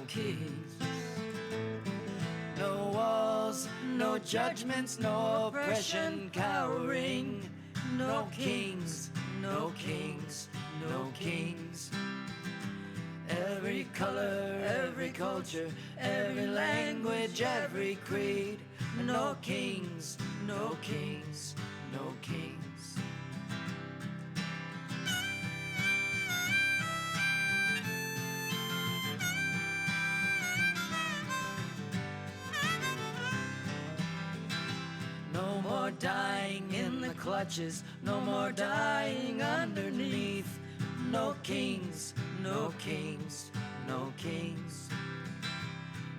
kings. No walls, no judgments, no oppression cowering. No kings, no kings, no kings. Every color, every culture, every language, every creed. No kings, no kings, no kings. No more dying in the clutches, no more dying underneath. No kings, no kings, no kings.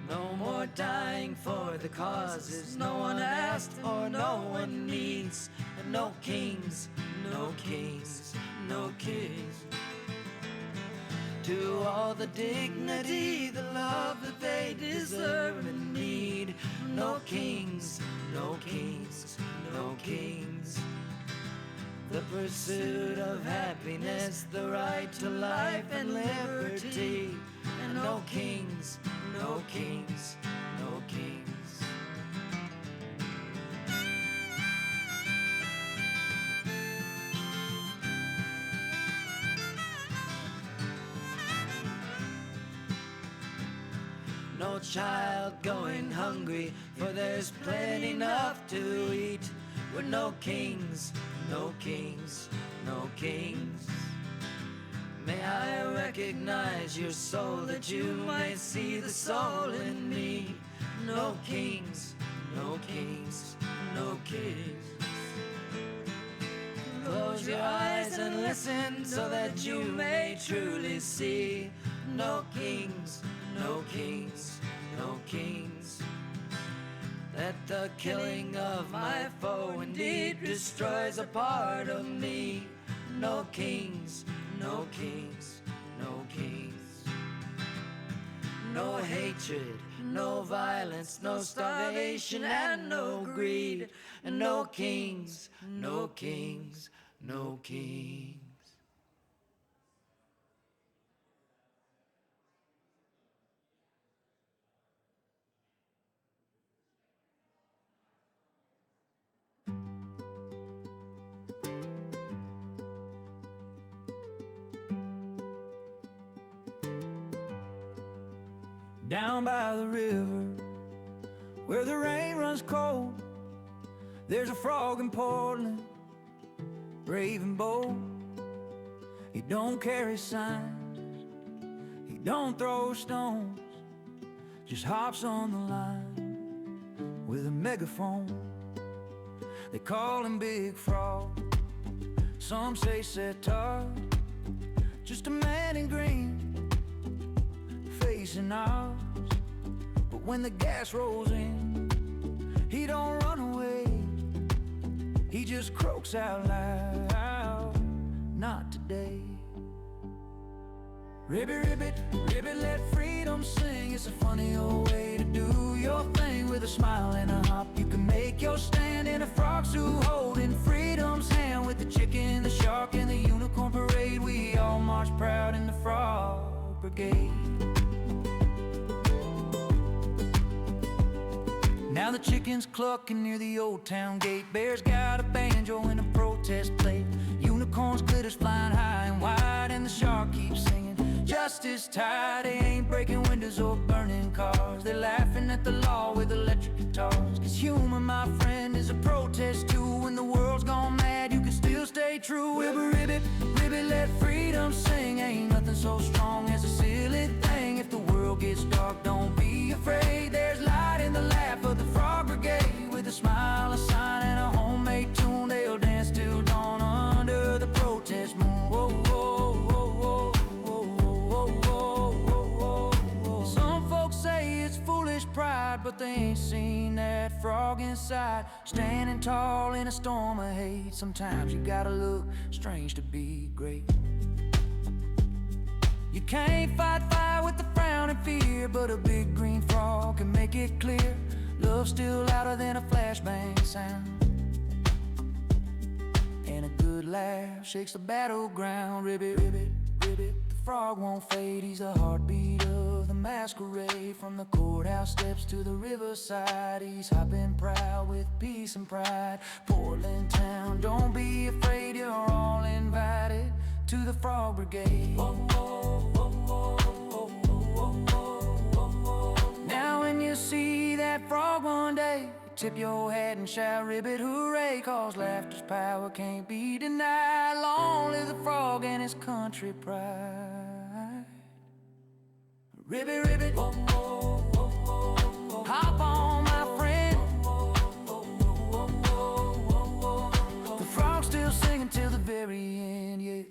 No more dying for the causes no one asked or no one needs. No kings, no kings, no kings. To all the dignity, the love that they deserve and need. No kings, no kings, no kings. The pursuit of happiness, the right to life and liberty. And no kings, no kings, no kings. No child going hungry, for there's plenty enough to eat. We're no kings, no kings, no kings. May I recognize your soul, that you might see the soul in me. No kings, no kings, no kings. Close your eyes and listen so that you may truly see. No kings, no kings, no kings. That the killing of my foe indeed destroys a part of me. No kings, no kings, no kings. No hatred, no violence, no starvation and no greed. And no kings, no kings, no kings. Down by the river, where the rain runs cold, there's a frog in Portland, brave and bold. He don't carry signs, he don't throw stones, just hops on the line with a megaphone. They call him Big Frog, some say Setar, just a man in green facing ours. But when the gas rolls in, he don't run away, he just croaks out loud, not today. Ribbit, ribbit, ribbit, let freedom sing. It's a funny old way to do your thing. With a smile and a hop, you can make your stand in a frog suit, holding freedom's hand. With the chicken, the shark, and the unicorn parade, we all march proud in the Frog Brigade. Now the chicken's clucking near the old town gate. Bear's got a banjo and a protest plate. Unicorns, glitters flying high and wide, and the shark keeps singing justice tide. They ain't breaking windows or burning cars, they're laughing at the law with electric guitars. Cause humor, my friend, is a protest too. When the world's gone mad, you can still stay true. Ribbit, ribbit, ribbit, let freedom sing. Ain't nothing so strong as a silly thing. If the world gets dark, don't be afraid. There's light in the laugh of the Frog Brigade. With a smile, a sign, and a homemade tune, they'll dance till dawn under the protest moon. Whoa, whoa, whoa, whoa, whoa, whoa, whoa, whoa. Some folks say it's foolish pride, but they ain't seen that frog inside, standing tall in a storm of hate. Sometimes you gotta look strange to be great. You can't fight fire with the frown and fear, but a big green frog can make it clear. Love's still louder than a flashbang sound, and a good laugh shakes the battleground. Ribbit, ribbit, ribbit, the frog won't fade. He's the heartbeat of the masquerade. From the courthouse steps to the riverside, he's hopping proud with peace and pride. Portland town, don't be afraid, you're all invited to the Frog Brigade. Now when you see that frog one day, tip your hat and shout ribbit hooray, cause laughter's power can't be denied. Long live the frog and his country pride. Ribbit, ribbit, hop on my friend. The frog's still singing till the very end, yeah.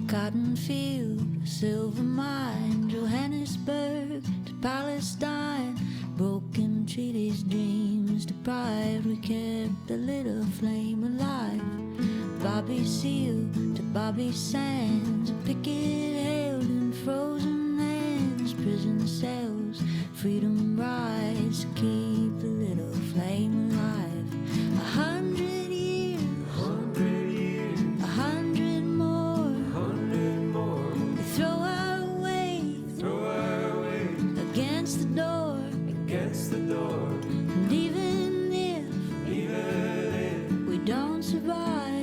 Cotton field, silver mine, Johannesburg to Palestine. Broken treaties, dreams deprived, we kept the little flame alive. Bobby Seale to Bobby Sands, picket held in frozen hands. Prison cells, freedom rides, to keep the little flame alive. 100 years, 100 more. We throw our weight against the door. And even if we don't survive,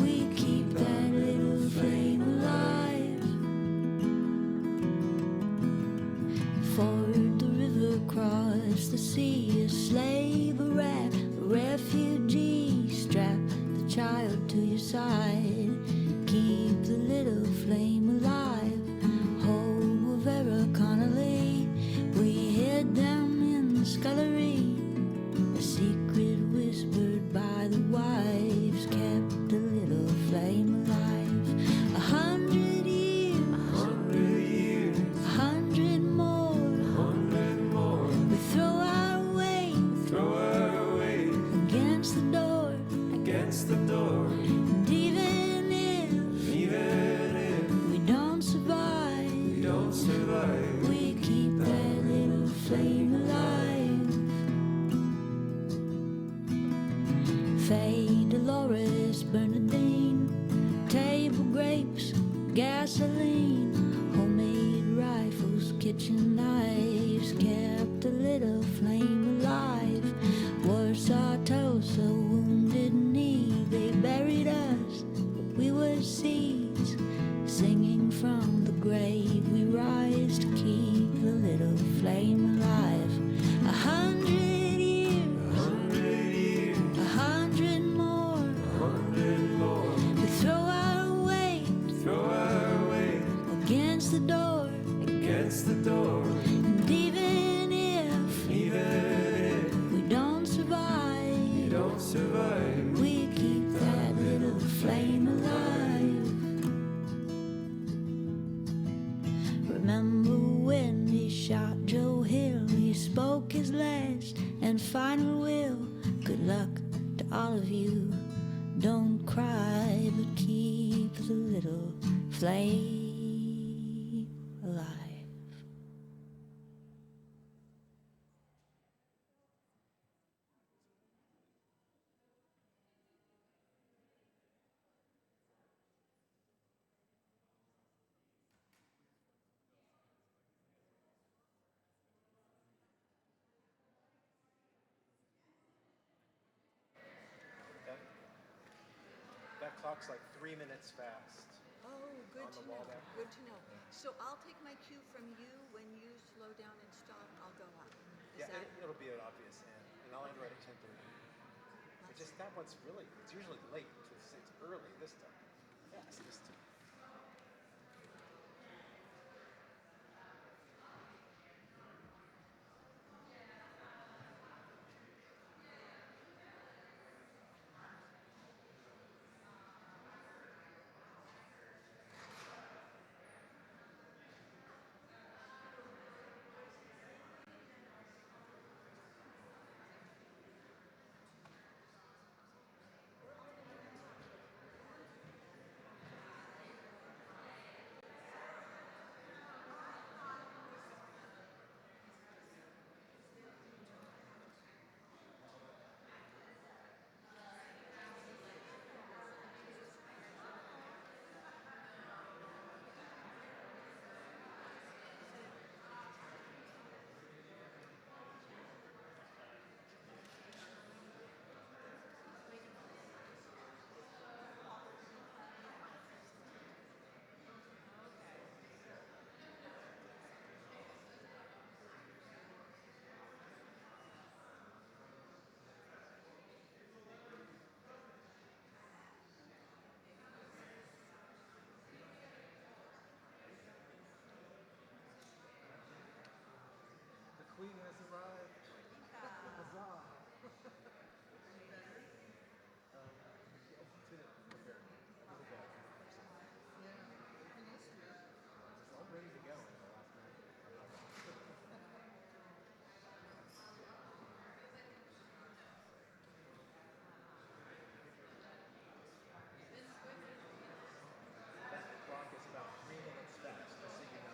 we keep that little flame alive. Ford the river, cross the sea, a slave, a rat, a refugee. Strap the child to your side, keep the little flame alive. Hope of Vera Connolly, we hid them in the scullery. A secret whispered by the wives kept the little flame alive. 100 years, 100 more. We throw our weight against the door. And even if we don't survive, we keep that little flame alive. Faye, Dolores, Bernadine, table grapes, gasoline, homemade rifles, kitchen knives kept a little flame alive. Warsaw, Tulsa, wounded knee, they buried us, but we were seeds. Singing from the grave, we rise to keep the little flame alive. 100 years, 100 more. We throw our weight against the door. And even if we don't survive, we keep that little flame alive. Remember when he shot Joe Hill, he spoke his last and final will. Good luck to all of you, don't cry, but keep the little flame alive. That clock's like 3 minutes fast. Oh, good On to the wall know. there. Good to know. So I'll take my cue from you. When you slow down and stop, I'll go up. Is that It'll be an obvious end, and I'll end right at 10:30. It's just that one's it's usually late. It's early this time. Fast this time. Queen has arrived. Huzzah. I'm ready to go. That clock is about 3 minutes fast, just so you know.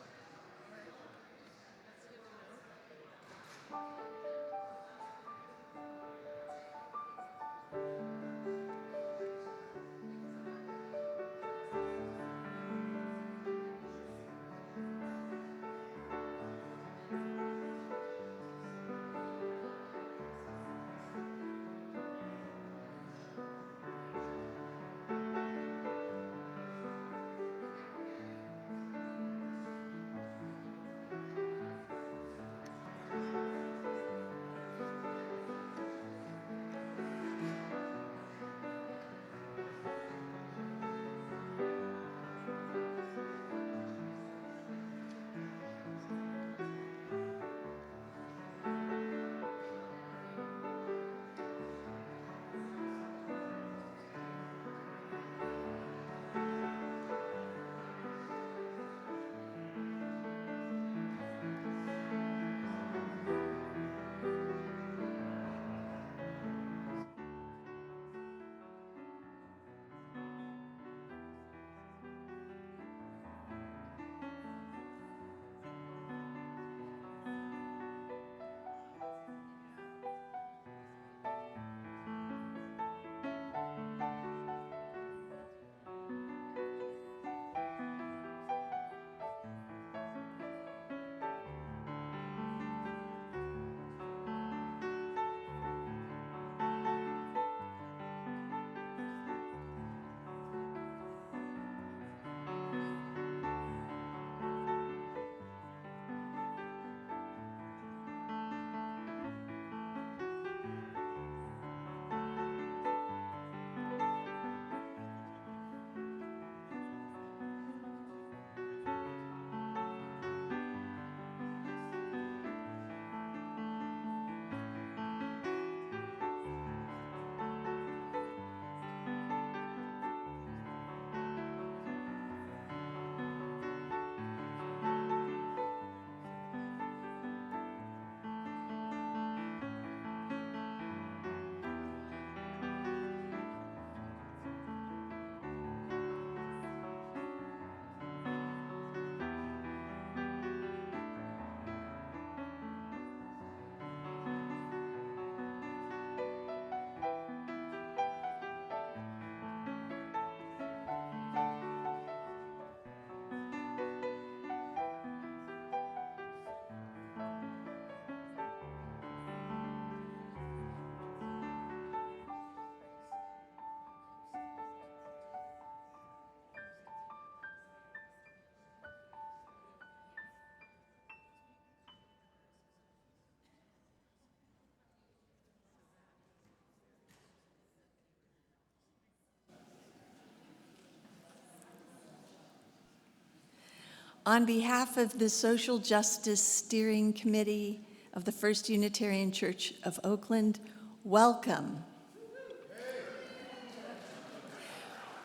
On behalf of the Social Justice Steering Committee of the First Unitarian Church of Oakland, welcome.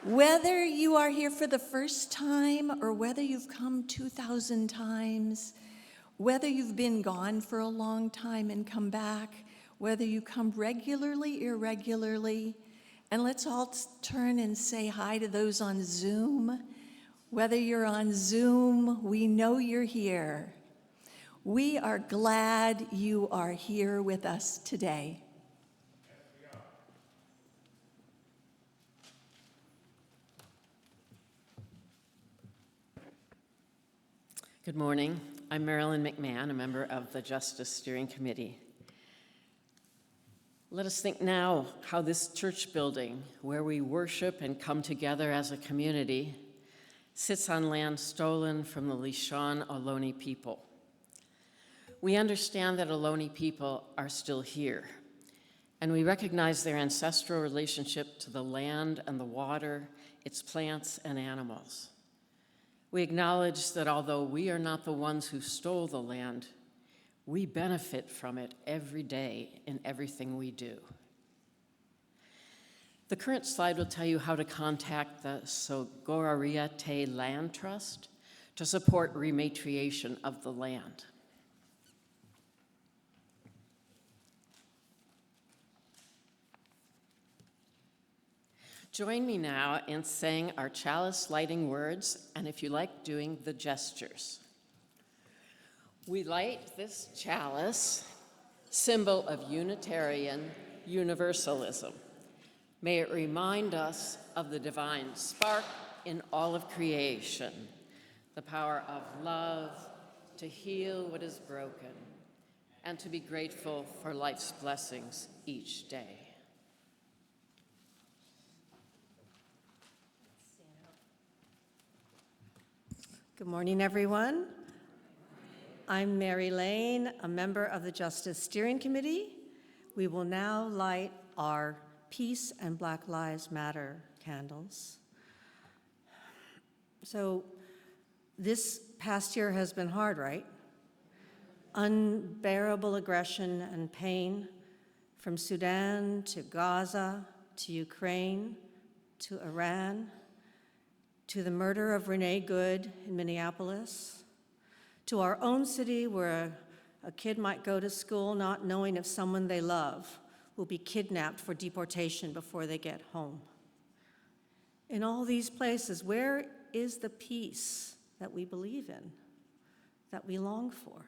Whether you are here for the first time or whether you've come 2,000 times, whether you've been gone for a long time and come back, whether you come regularly, irregularly, and let's all turn and say hi to those on Zoom. Whether you're on Zoom, we know you're here. We are glad you are here with us today. Good morning. I'm Marilyn McMahon, a member of the Justice Steering Committee. Let us think now how this church building, where we worship and come together as a community, sits on land stolen from the Lishan Ohlone people. We understand that Ohlone people are still here, and we recognize their ancestral relationship to the land and the water, its plants and animals. We acknowledge that although we are not the ones who stole the land, We benefit from it every day in everything we do. The current slide will tell you how to contact the Sogorea Te Land Trust to support rematriation of the land. Join me now in saying our chalice lighting words, and if you like, doing the gestures. We light this chalice, symbol of Unitarian Universalism. May it remind us of the divine spark in all of creation, the power of love to heal what is broken, and to be grateful for life's blessings each day. Good morning, everyone. I'm Mary Lane, a member of the Justice Steering Committee. We will now light our Peace and Black Lives Matter candles. So this past year has been hard, right? Unbearable aggression and pain from Sudan to Gaza to Ukraine to Iran, to the murder of Renee Good in Minneapolis, to our own city where a kid might go to school not knowing if someone they love will be kidnapped for deportation before they get home. In all these places, where is the peace that we believe in, that we long for?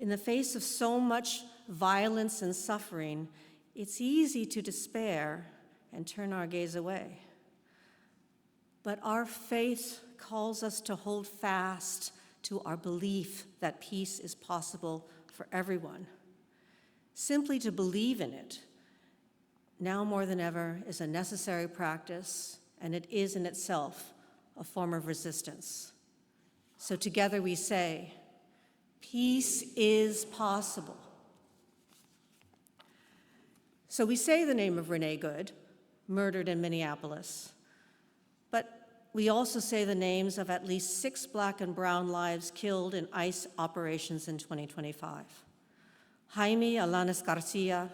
In the face of so much violence and suffering, it's easy to despair and turn our gaze away. But our faith calls us to hold fast to our belief that peace is possible for everyone. Simply to believe in it, now more than ever, is a necessary practice, and it is in itself a form of resistance. So together we say, peace is possible. So we say the name of Renee Good, murdered in Minneapolis, but we also say the names of at least 6 Black and brown lives killed in ICE operations in 2025. Jaime Alanis Garcia,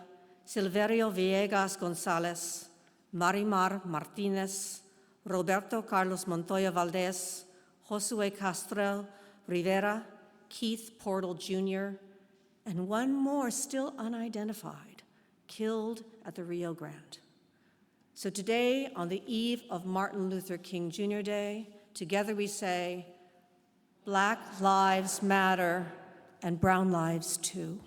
Silverio Villegas Gonzalez, Marimar Martinez, Roberto Carlos Montoya Valdez, Josue Castro Rivera, Keith Portal Jr., and one more still unidentified, killed at the Rio Grande. So today, on the eve of Martin Luther King Jr. Day, together we say, Black lives matter and brown lives too.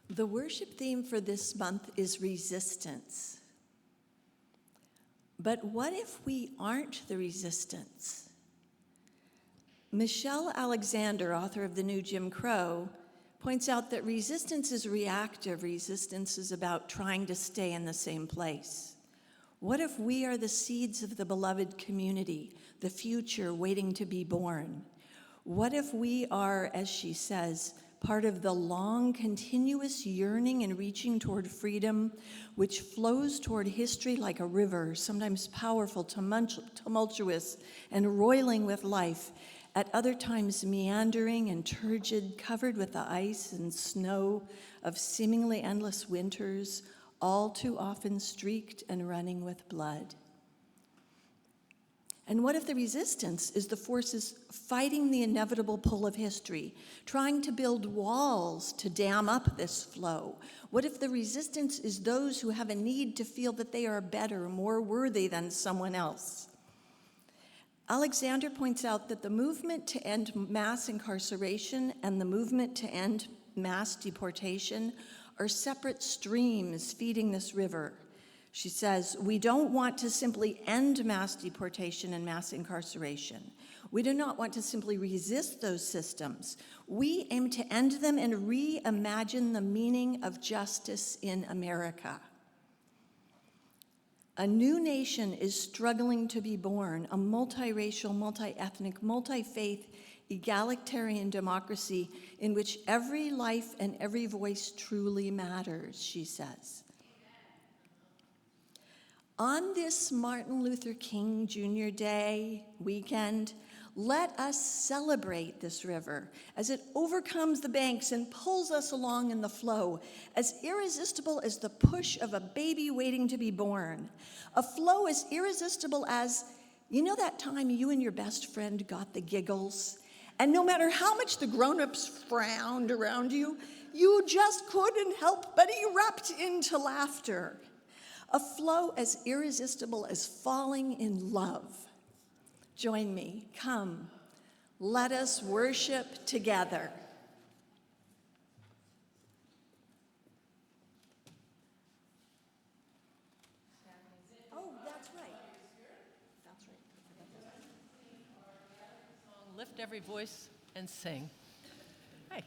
The worship theme for this month is resistance. But what if we aren't the resistance? Michelle Alexander, author of The New Jim Crow, points out that resistance is reactive. Resistance is about trying to stay in the same place. What if we are the seeds of the beloved community, the future waiting to be born? What if we are, as she says, part of the long, continuous yearning and reaching toward freedom, which flows toward history like a river, sometimes powerful, tumultuous, and roiling with life, at other times meandering and turgid, covered with the ice and snow of seemingly endless winters, all too often streaked and running with blood? And what if the resistance is the forces fighting the inevitable pull of history, trying to build walls to dam up this flow? What if the resistance is those who have a need to feel that they are better, more worthy than someone else? Alexander points out that the movement to end mass incarceration and the movement to end mass deportation are separate streams feeding this river. She says, we don't want to simply end mass deportation and mass incarceration. We do not want to simply resist those systems. We aim to end them and reimagine the meaning of justice in America. A new nation is struggling to be born, a multiracial, multi-ethnic, multi-faith, egalitarian democracy in which every life and every voice truly matters, she says. On this Martin Luther King Jr. Day weekend, let us celebrate this river as it overcomes the banks and pulls us along in the flow, as irresistible as the push of a baby waiting to be born. A flow as irresistible as, you know that time you and your best friend got the giggles? And no matter how much the grown-ups frowned around you, you just couldn't help but erupt into laughter. A flow as irresistible as falling in love. Join me. Come, let us worship together. Oh, that's right. That's right. Lift every voice and sing. Hey.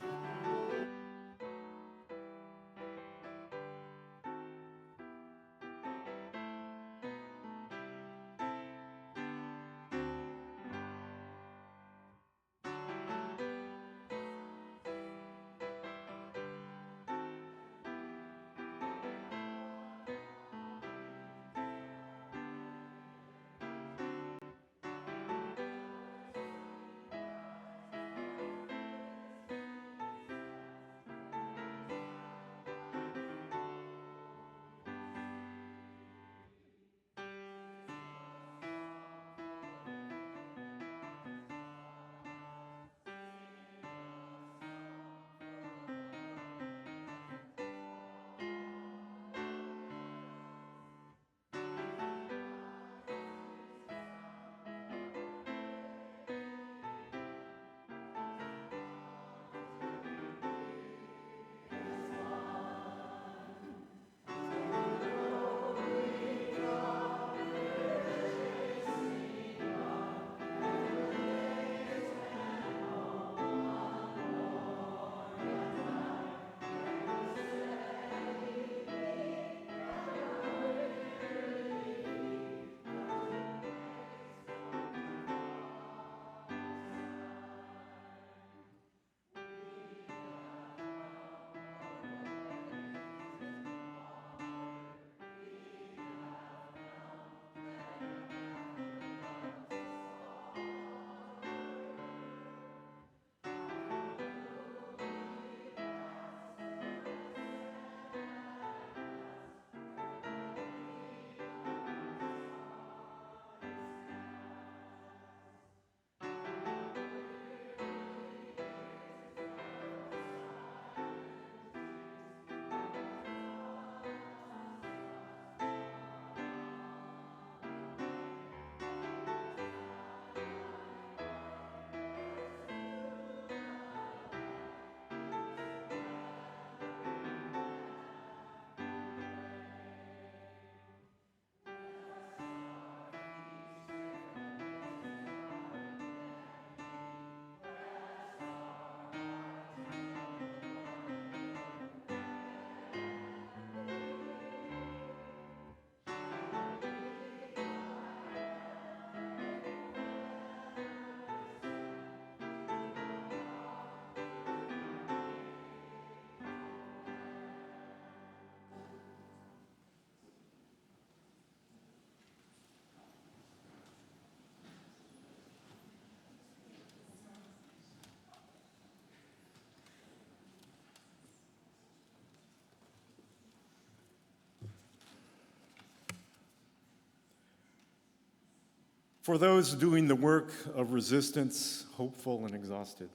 For those doing the work of resistance, hopeful and exhausted.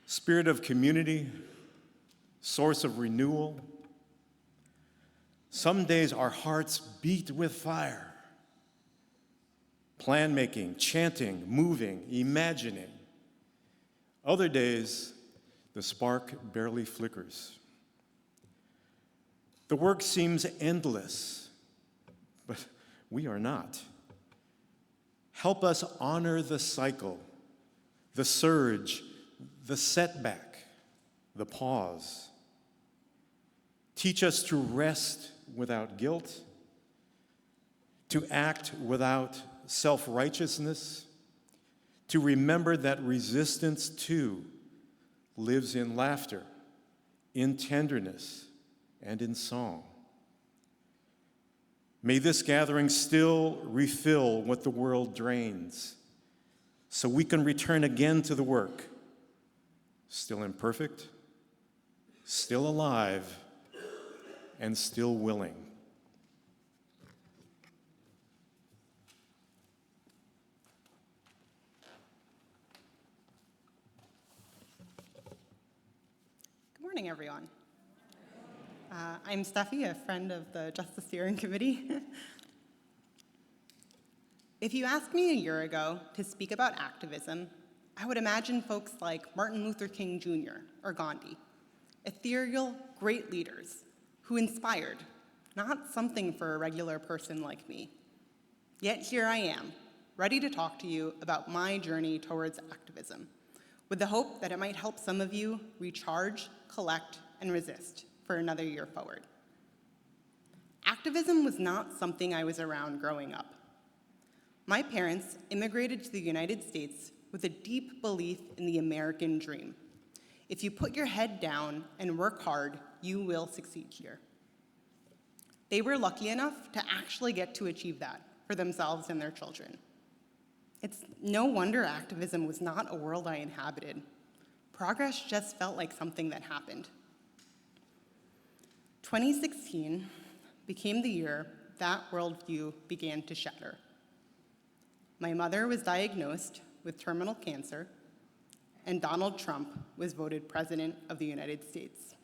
Spirit of community, source of renewal. Some days our hearts beat with fire. Plan making, chanting, moving, imagining. Other days, the spark barely flickers. The work seems endless, but we are not. Help us honor the cycle, the surge, the setback, the pause. Teach us to rest without guilt, to act without self-righteousness, to remember that resistance too lives in laughter, in tenderness, and in song. May this gathering still refill what the world drains, so we can return again to the work, still imperfect, still alive, and still willing. Good morning, everyone. I'm Steffi, a friend of the Justice Steering Committee. If you asked me a year ago to speak about activism, I would imagine folks like Martin Luther King Jr. or Gandhi, ethereal, great leaders who inspired, not something for a regular person like me. Yet here I am, ready to talk to you about my journey towards activism, with the hope that it might help some of you recharge, collect, and resist for another year forward. Activism was not something I was around growing up. My parents immigrated to the United States with a deep belief in the American dream. If you put your head down and work hard, you will succeed here. They were lucky enough to actually get to achieve that for themselves and their children. It's no wonder activism was not a world I inhabited. Progress just felt like something that happened. 2016 became the year that worldview began to shatter. My mother was diagnosed with terminal cancer, and Donald Trump was voted President of the United States.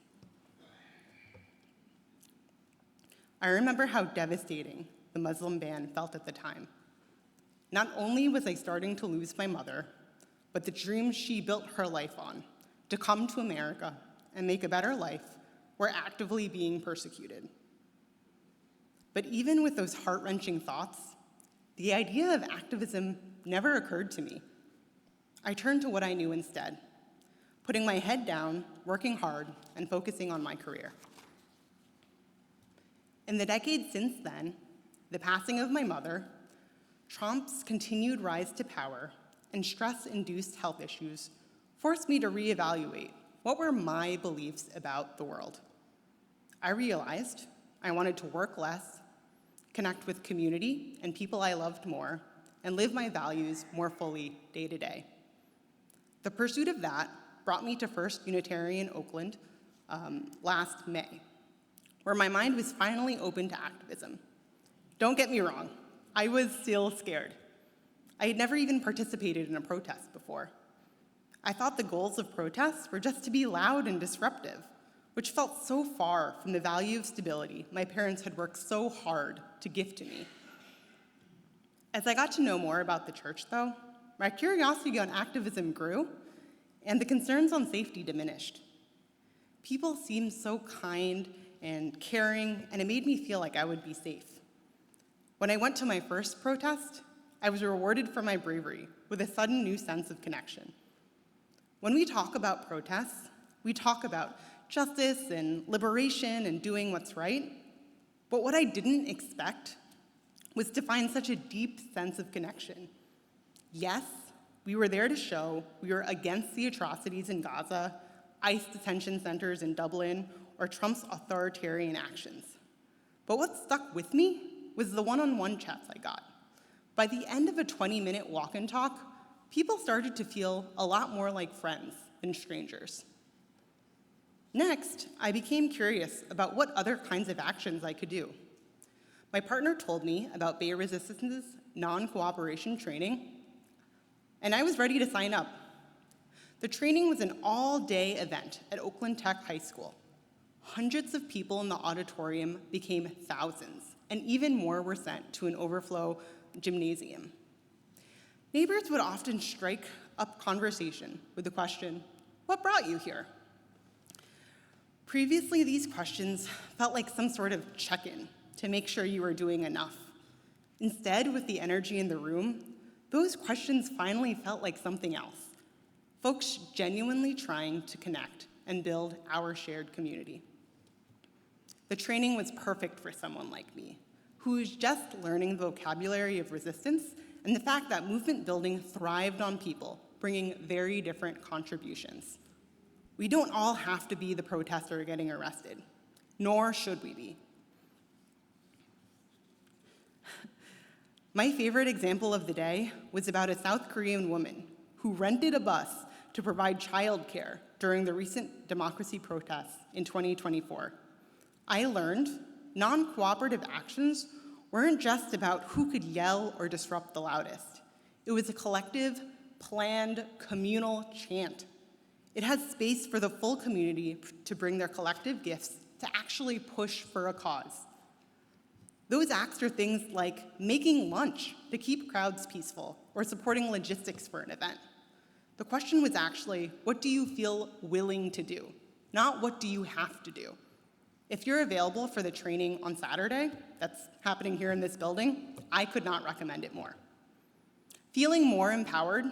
I remember how devastating the Muslim ban felt at the time. Not only was I starting to lose my mother, but the dreams she built her life on, to come to America and make a better life, were actively being persecuted. But even with those heart-wrenching thoughts, the idea of activism never occurred to me. I turned to what I knew instead, putting my head down, working hard, and focusing on my career. In the decades since then, the passing of my mother, Trump's continued rise to power, and stress-induced health issues forced me to reevaluate what were my beliefs about the world. I realized I wanted to work less, connect with community and people I loved more, and live my values more fully day to day. The pursuit of that brought me to First Unitarian Oakland last May, where my mind was finally open to activism. Don't get me wrong, I was still scared. I had never even participated in a protest before. I thought the goals of protests were just to be loud and disruptive, which felt so far from the value of stability my parents had worked so hard to give to me. As I got to know more about the church, though, my curiosity on activism grew, and the concerns on safety diminished. People seemed so kind and caring, and it made me feel like I would be safe. When I went to my first protest, I was rewarded for my bravery with a sudden new sense of connection. When we talk about protests, we talk about justice and liberation and doing what's right, but what I didn't expect was to find such a deep sense of connection. Yes, we were there to show we were against the atrocities in Gaza, ICE detention centers in Dublin, or Trump's authoritarian actions. But what stuck with me was the one-on-one chats I got. By the end of a 20-minute walk and talk, people started to feel a lot more like friends than strangers. Next, I became curious about what other kinds of actions I could do. My partner told me about Bay Resistance's non-cooperation training, and I was ready to sign up. The training was an all-day event at Oakland Tech High School. Hundreds of people in the auditorium became thousands, and even more were sent to an overflow gymnasium. Neighbors would often strike up conversation with the question, "What brought you here?" Previously, these questions felt like some sort of check-in to make sure you were doing enough. Instead, with the energy in the room, those questions finally felt like something else. Folks genuinely trying to connect and build our shared community. The training was perfect for someone like me, who was just learning the vocabulary of resistance and the fact that movement building thrived on people bringing very different contributions. We don't all have to be the protester getting arrested, nor should we be. My favorite example of the day was about a South Korean woman who rented a bus to provide childcare during the recent democracy protests in 2024. I learned non-cooperative actions weren't just about who could yell or disrupt the loudest. It was a collective, planned, communal chant. It has space for the full community to bring their collective gifts to actually push for a cause. Those acts are things like making lunch to keep crowds peaceful or supporting logistics for an event. The question was actually, what do you feel willing to do? Not what do you have to do? If you're available for the training on Saturday, that's happening here in this building, I could not recommend it more. Feeling more empowered,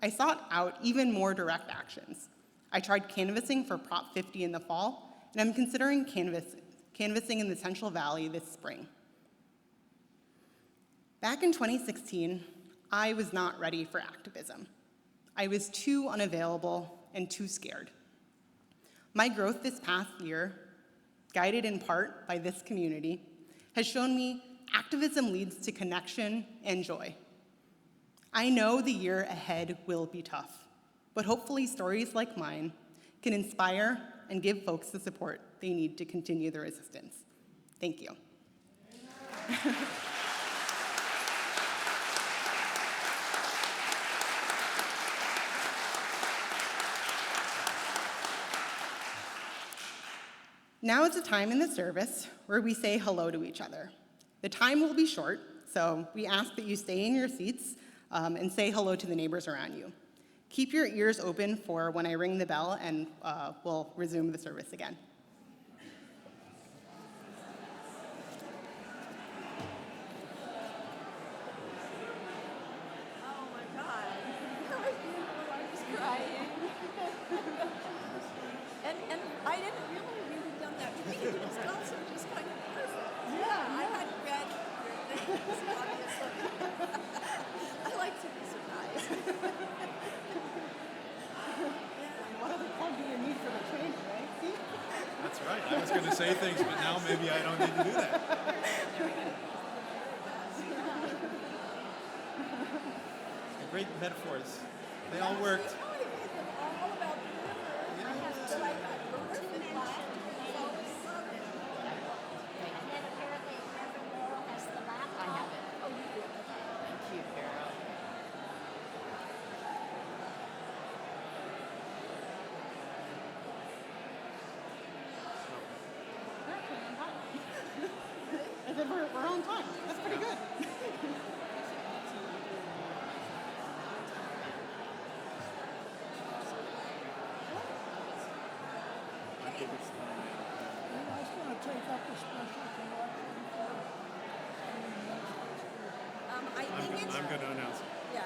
I sought out even more direct actions. I tried canvassing for Prop 50 in the fall, and I'm considering canvassing in the Central Valley this spring. Back in 2016, I was not ready for activism. I was too unavailable and too scared. My growth this past year, guided in part by this community, has shown me activism leads to connection and joy. I know the year ahead will be tough, but hopefully stories like mine can inspire and give folks the support they need to continue the resistance. Thank you. Now is a time in the service where we say hello to each other. The time will be short, so we ask that you stay in your seats and say hello to the neighbors around you. Keep your ears open for when I ring the bell, and we'll resume the service again. Oh my God. That was beautiful. I was crying. and I didn't realize you had done that to me. It was also just kind of perfect. Yeah, I hadn't read your things, obviously. I like to be surprised. What other plug do you need for the training, right? See? That's right. I was going to say things, but now maybe I don't need to do that. Great metaphors. They all worked. All about the river. I have to like that perfect laugh. And then apparently Reverend Laurel has the laptop. I have it. Oh, you do. Thank you, Carol. And then we're on time. That's pretty good. I think it's... I'm going to announce it. Yeah.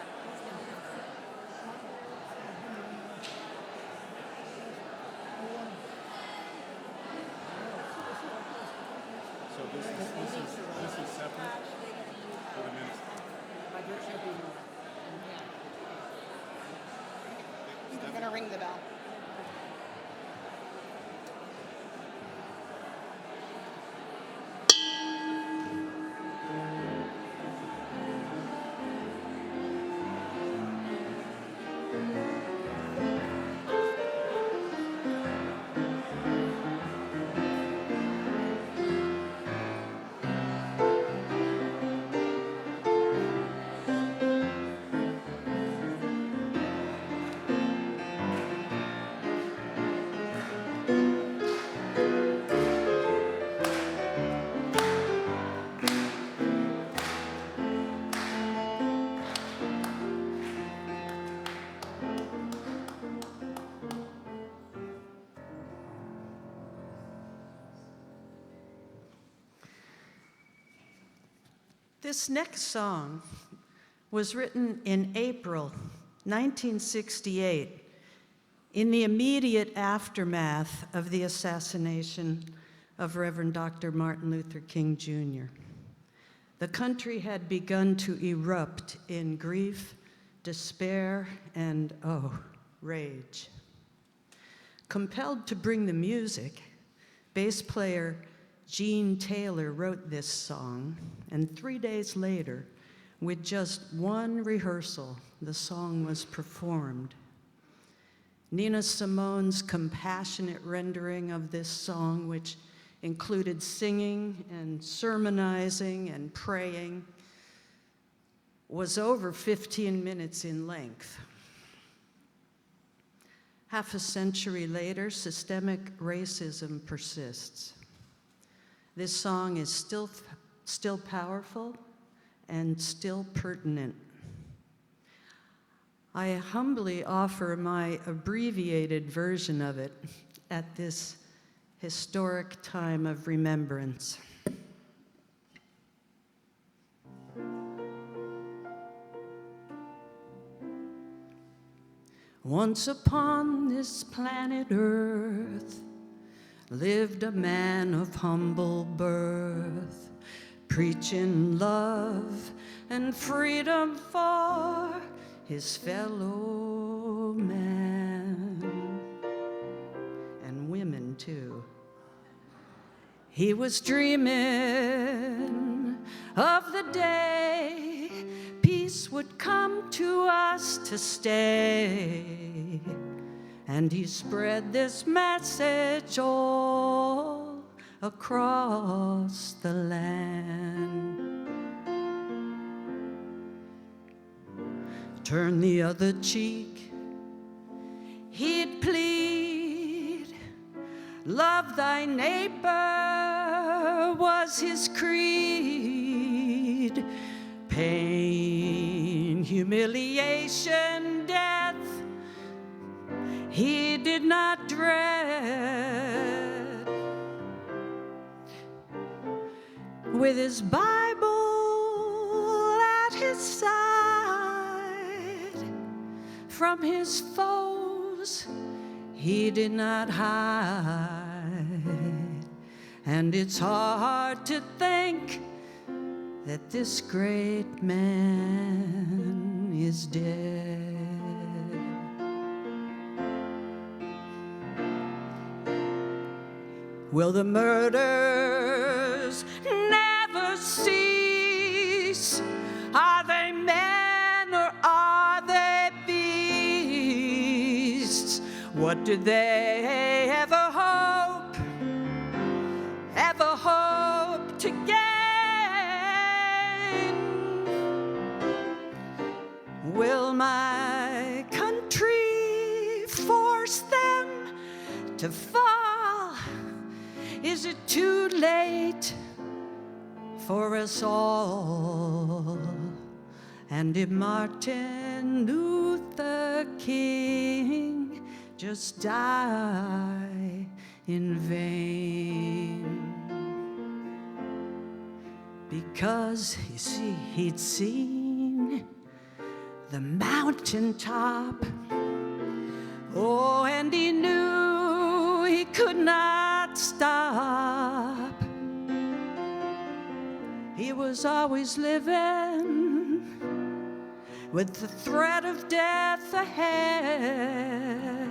So this is separate for the minutes. I'm gonna ring the bell. This next song was written in April 1968 in the immediate aftermath of the assassination of Reverend Dr. Martin Luther King Jr. The country had begun to erupt in grief, despair, and, rage. Compelled to bring the music, bass player Gene Taylor wrote this song, and 3 days later, With just one rehearsal, the song was performed. Nina Simone's compassionate rendering of this song, which included singing and sermonizing and praying, was over 15 minutes in length. Half a century later, systemic racism persists. This song is still powerful and still pertinent. I humbly offer my abbreviated version of it at this historic time of remembrance. Once upon this planet Earth lived a man of humble birth, preaching love and freedom for his fellow man, and women too. He was dreaming of the day peace would come to us to stay, and he spread this message all across the land. Turn the other cheek, he'd plead. Love thy neighbor was his creed. Pain, humiliation, death, he did not dread. With his Bible at his side, from his foes he did not hide. And it's hard to think that this great man is dead. Will the murders never cease? Are they men or are they beasts? What did they ever hope to gain? Will my country force them to fall? Is it too late for us all? And did Martin Luther King just die in vain? Because, you see, he'd seen the mountaintop. Oh, and he knew he could not stop. He was always living with the threat of death ahead.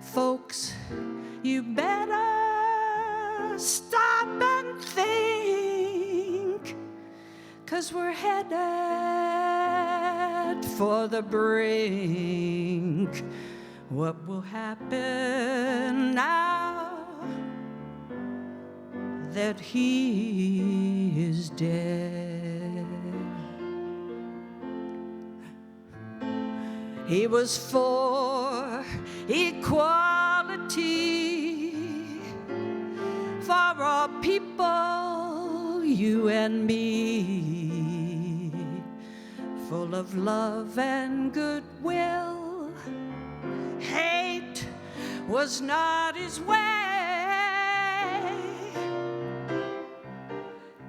Folks, you better stop and think, 'cause we're headed for the brink. What will happen now that he is dead? He was for equality for all people, you and me, full of love and goodwill. Hate was not his way.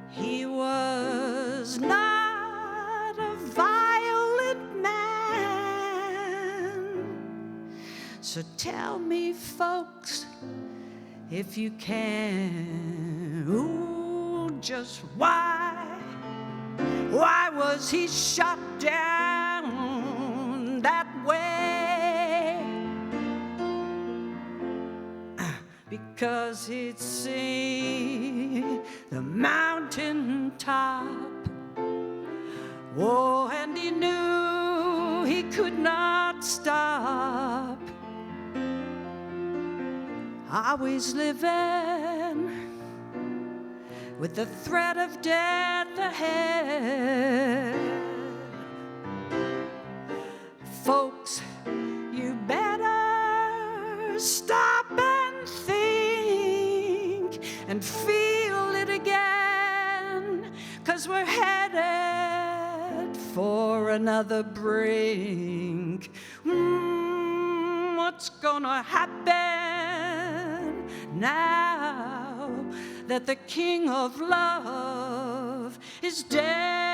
He was not a violent man. So tell me, folks, if you can, ooh, just why was he shot down that way? 'cause he'd see the mountain top. Oh, and he knew he could not stop. Always living with the threat of death ahead. Folks, you better stop and think and feel it again, 'cause we're headed for another brink. What's gonna happen now that the King of Love is dead?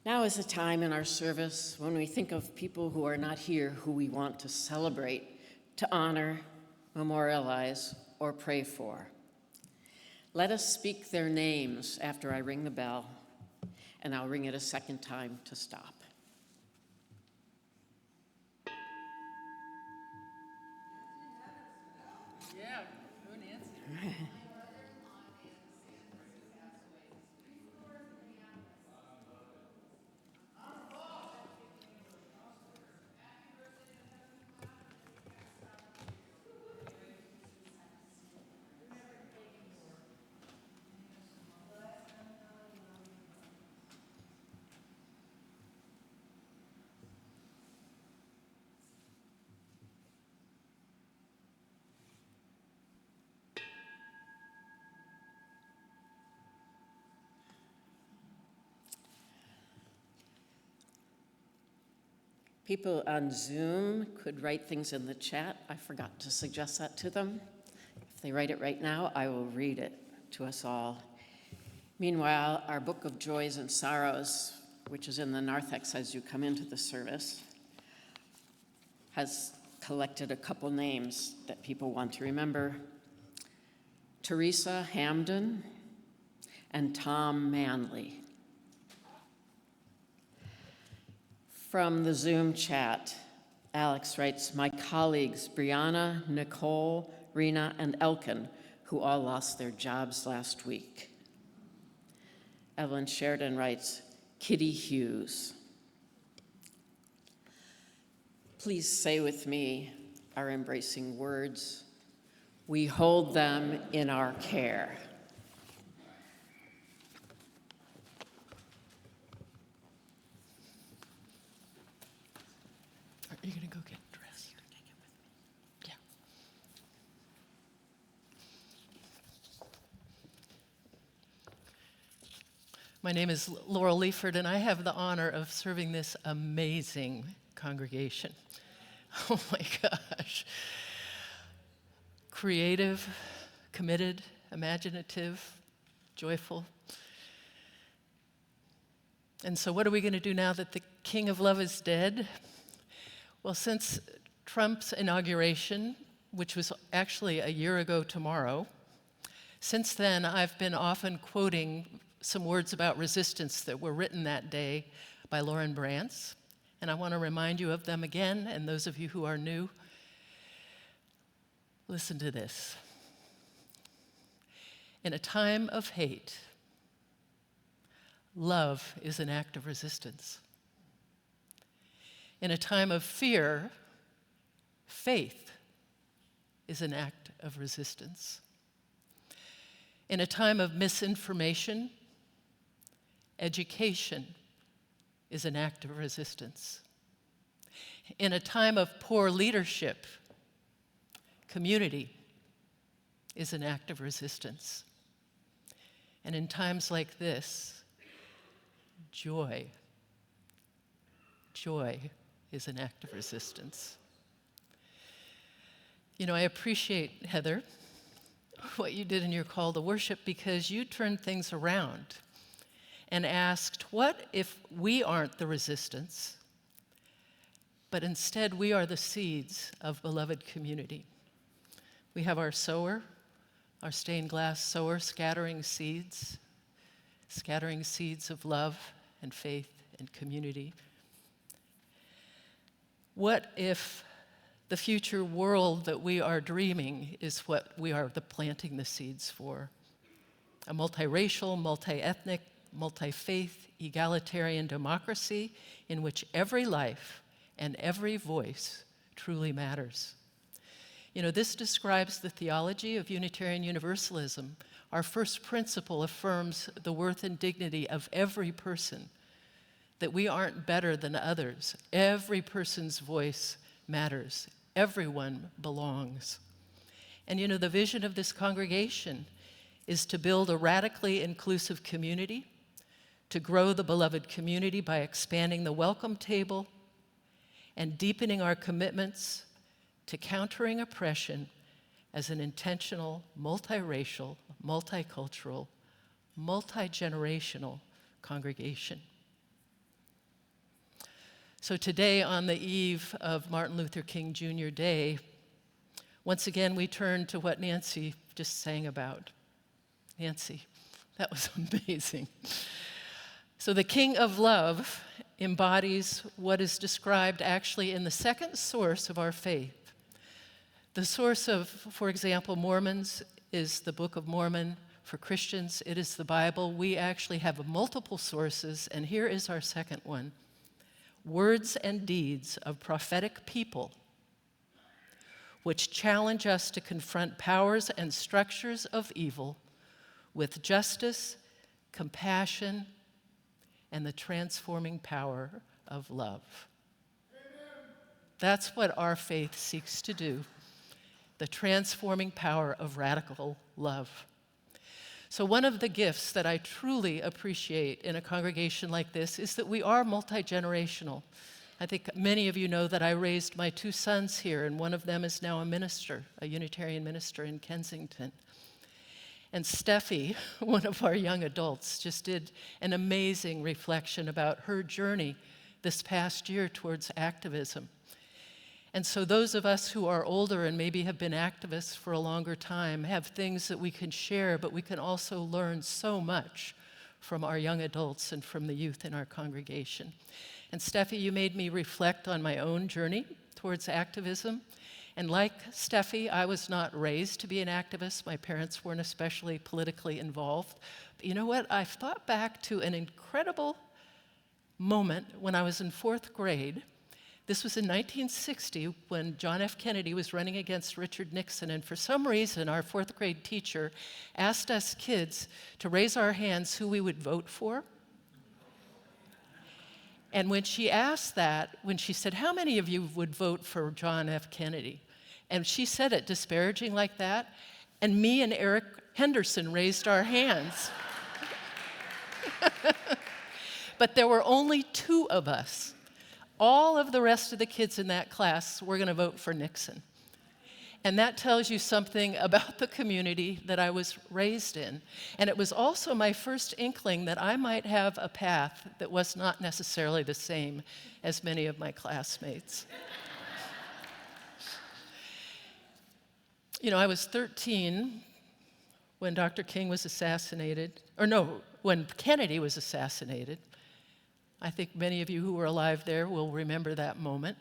Now is a time in our service when we think of people who are not here who we want to celebrate, to honor, memorialize, or pray for. Let us speak their names after I ring the bell, and I'll ring it a second time to stop. Yeah, who Nancy? People on Zoom could write things in the chat. I forgot to suggest that to them. If they write it right now, I will read it to us all. Meanwhile, our Book of Joys and Sorrows, which is in the narthex as you come into the service, has collected a couple names that people want to remember. Teresa Hamden and Tom Manley. From the Zoom chat, Alex writes, my colleagues, Brianna, Nicole, Rena, and Elkin, who all lost their jobs last week. Evelyn Sheridan writes, Kitty Hughes. Please say with me our embracing words. We hold them in our care. Are you going to go get dressed? Yeah. My name is Laurel Liefert, and I have the honor of serving this amazing congregation. Oh my gosh. Creative, committed, imaginative, joyful. And so what are we going to do now that the King of Love is dead? Well, since Trump's inauguration, which was actually a year ago tomorrow, since then I've been often quoting some words about resistance that were written that day by Lauren Brantz, and I want to remind you of them again, and those of you who are new, listen to this. In a time of hate, love is an act of resistance. In a time of fear, faith is an act of resistance. In a time of misinformation, education is an act of resistance. In a time of poor leadership, community is an act of resistance. And in times like this, joy is an act of resistance. You know, I appreciate, Heather, what you did in your call to worship, because you turned things around and asked, what if we aren't the resistance, but instead we are the seeds of beloved community? We have our sower, our stained glass sower, scattering seeds of love and faith and community. What if the future world that we are dreaming is what we are planting the seeds for? A multiracial, multi-ethnic, multi-faith, egalitarian democracy in which every life and every voice truly matters. You know, this describes the theology of Unitarian Universalism. Our first principle affirms the worth and dignity of every person, that we aren't better than others. Every person's voice matters. Everyone belongs. And you know, the vision of this congregation is to build a radically inclusive community, to grow the beloved community by expanding the welcome table and deepening our commitments to countering oppression as an intentional, multiracial, multicultural, multi-generational congregation. So today, on the eve of Martin Luther King Jr. Day, once again we turn to what Nancy just sang about. Nancy, that was amazing. So the King of Love embodies what is described actually in the second source of our faith. The source of, for example, Mormons is the Book of Mormon. For Christians, it is the Bible. We actually have multiple sources, and here is our second one. Words and deeds of prophetic people, which challenge us to confront powers and structures of evil with justice, compassion, and the transforming power of love. That's what our faith seeks to do, the transforming power of radical love. So one of the gifts that I truly appreciate in a congregation like this is that we are multi-generational. I think many of you know that I raised my two sons here, and one of them is now a minister, a Unitarian minister in Kensington. And Steffi, one of our young adults, just did an amazing reflection about her journey this past year towards activism. And so those of us who are older and maybe have been activists for a longer time have things that we can share, but we can also learn so much from our young adults and from the youth in our congregation. And Steffi, you made me reflect on my own journey towards activism. And like Steffi, I was not raised to be an activist. My parents weren't especially politically involved. But you know what? I've thought back to an incredible moment when I was in 4th grade. This was in 1960 when John F. Kennedy was running against Richard Nixon, and for some reason our 4th grade teacher asked us kids to raise our hands who we would vote for. And when she asked that, when she said, how many of you would vote for John F. Kennedy? And she said it disparaging like that, and me and Eric Henderson raised our hands. But there were only 2 of us. All of the rest of the kids in that class were going to vote for Nixon. And that tells you something about the community that I was raised in. And it was also my first inkling that I might have a path that was not necessarily the same as many of my classmates. You know, I was 13 when Dr. King was assassinated, when Kennedy was assassinated. I think many of you who were alive there will remember that moment.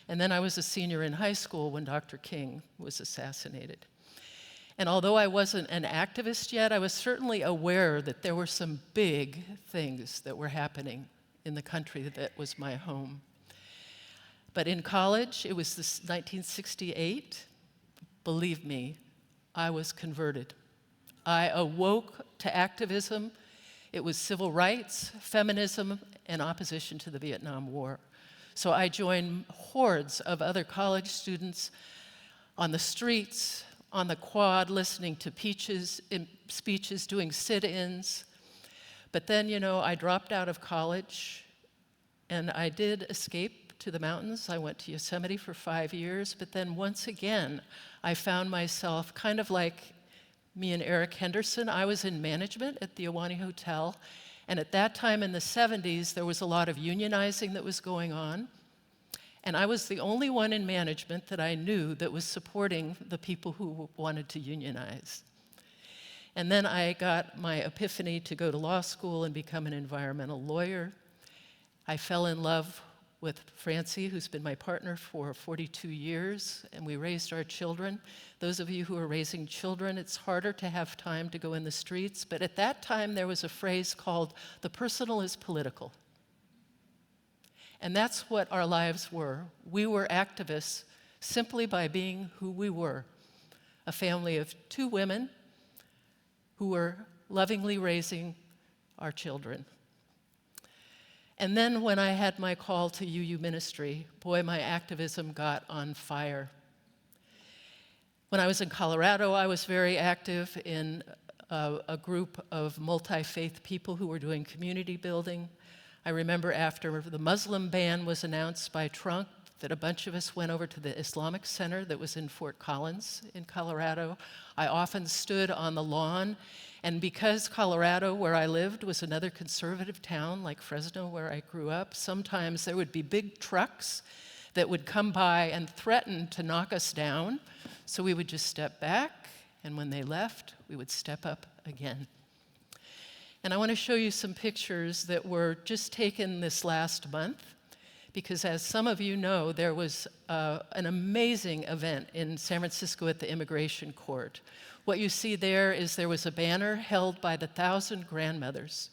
And then I was a senior in high school when Dr. King was assassinated. And although I wasn't an activist yet, I was certainly aware that there were some big things that were happening in the country that was my home. But in college, it was 1968. Believe me, I was converted. I awoke to activism. It was civil rights, feminism, and opposition to the Vietnam War. So I joined hordes of other college students on the streets, on the quad, listening to speeches, doing sit-ins. But then, you know, I dropped out of college, and I did escape to the mountains. I went to Yosemite for 5 years, but then once again, I found myself kind of like me and Eric Henderson. I was in management at the Ahwahnee Hotel, and at that time in the 70s, there was a lot of unionizing that was going on, and I was the only one in management that I knew that was supporting the people who wanted to unionize. And then I got my epiphany to go to law school and become an environmental lawyer. I fell in love with Francie, who's been my partner for 42 years, and we raised our children. Those of you who are raising children, it's harder to have time to go in the streets, but at that time there was a phrase called, "the personal is political." And that's what our lives were. We were activists simply by being who we were, a family of 2 women who were lovingly raising our children. And then when I had my call to UU ministry, boy, my activism got on fire. When I was in Colorado, I was very active in a group of multi-faith people who were doing community building. I remember after the Muslim ban was announced by Trump that a bunch of us went over to the Islamic Center that was in Fort Collins in Colorado. I often stood on the lawn, and because Colorado, where I lived, was another conservative town like Fresno, where I grew up, sometimes there would be big trucks that would come by and threaten to knock us down, so we would just step back, and when they left, we would step up again. And I want to show you some pictures that were just taken this last month, because as some of you know, there was an amazing event in San Francisco at the Immigration Court. What you see there is there was a banner held by the 1,000 Grandmothers,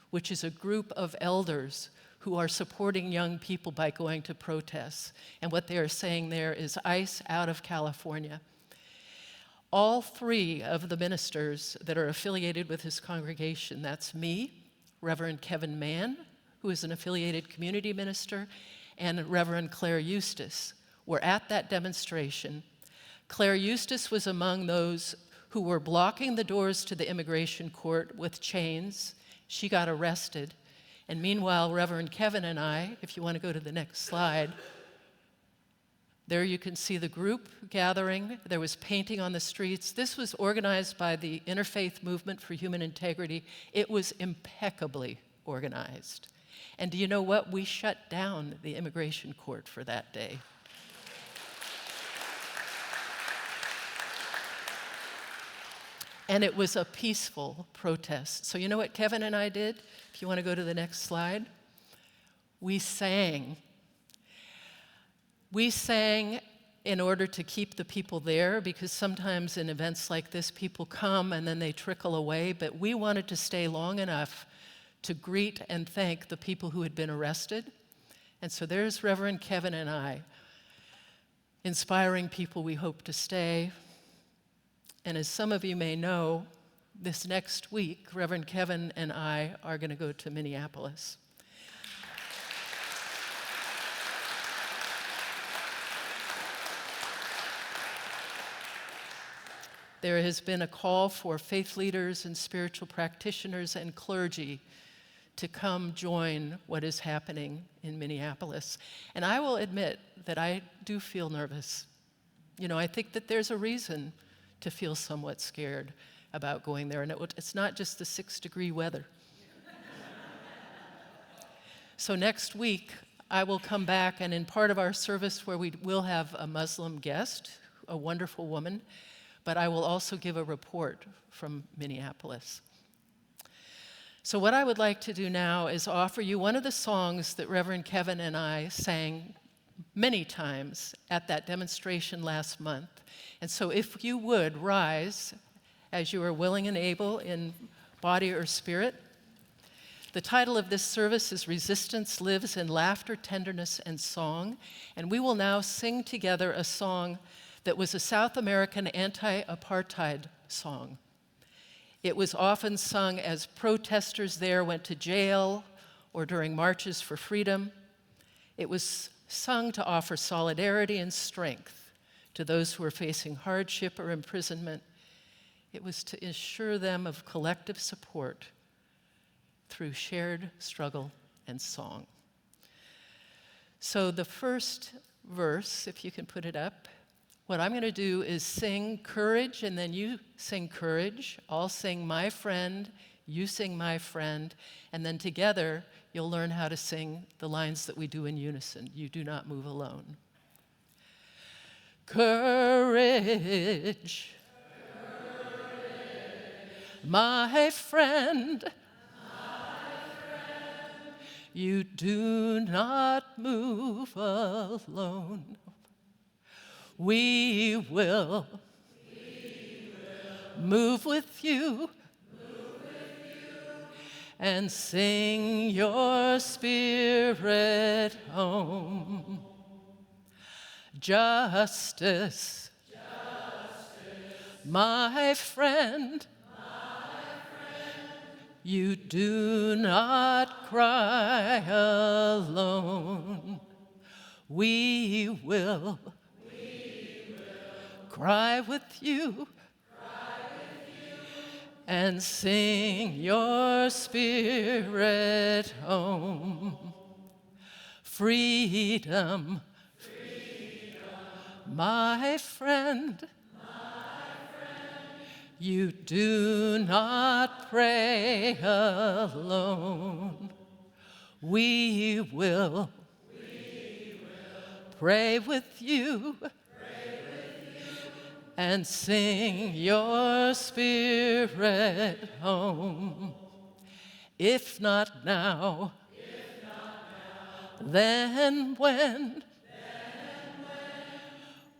which is a group of elders who are supporting young people by going to protests. And what they are saying there is ICE out of California. All 3 of the ministers that are affiliated with his congregation, that's me, Reverend Kevin Mann, who is an affiliated community minister, and Reverend Claire Eustace, were at that demonstration. Claire Eustace was among those who were blocking the doors to the immigration court with chains. She got arrested. And meanwhile, Reverend Kevin and I, if you want to go to the next slide, there you can see the group gathering. There was painting on the streets. This was organized by the Interfaith Movement for Human Integrity. It was impeccably organized. And do you know what? We shut down the immigration court for that day. And it was a peaceful protest. So you know what Kevin and I did? If you want to go to the next slide. We sang. We sang in order to keep the people there, because sometimes in events like this, people come and then they trickle away, but we wanted to stay long enough to greet and thank the people who had been arrested. And so there's Reverend Kevin and I, inspiring people we hope to stay. And as some of you may know, this next week, Reverend Kevin and I are going to go to Minneapolis. There has been a call for faith leaders and spiritual practitioners and clergy to come join what is happening in Minneapolis. And I will admit that I do feel nervous. You know, I think that there's a reason to feel somewhat scared about going there, and it's not just the 6-degree weather. So next week, I will come back, and in part of our service where we will have a Muslim guest, a wonderful woman, but I will also give a report from Minneapolis. So what I would like to do now is offer you one of the songs that Reverend Kevin and I sang many times at that demonstration last month. And so if you would rise as you are willing and able in body or spirit. The title of this service is Resistance Lives in Laughter, Tenderness, and Song. And we will now sing together a song that was a South American anti-apartheid song. It was often sung as protesters there went to jail or during marches for freedom. It was sung to offer solidarity and strength to those who were facing hardship or imprisonment. It was to assure them of collective support through shared struggle and song. So the first verse, if you can put it up, what I'm going to do is sing courage, and then you sing courage. I'll sing my friend, you sing my friend, and then together you'll learn how to sing the lines that we do in unison. You do not move alone. Courage, my friend, you do not move alone. We will move with you and sing your spirit home. Justice, my friend, you do not cry alone. We will cry with you and sing your spirit home. Freedom, my friend, you do not pray alone. We will pray with you and sing your spirit home. If not now, then when?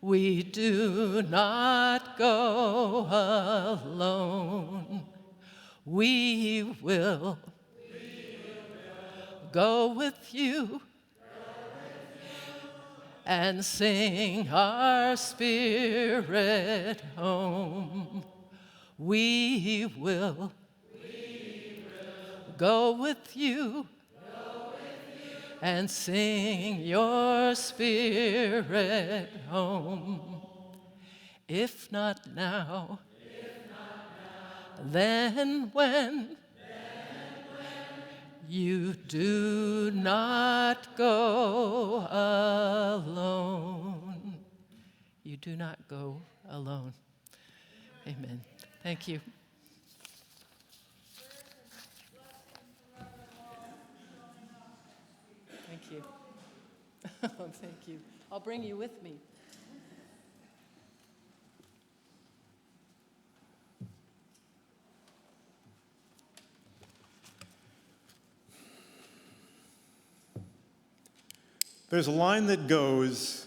We do not go alone. We will go with you and sing our spirit home. We will go with you and sing your spirit home. If not now, then when? You do not go alone. You do not go alone. Amen. Thank you. Thank you. Thank you. I'll bring you with me. There's a line that goes,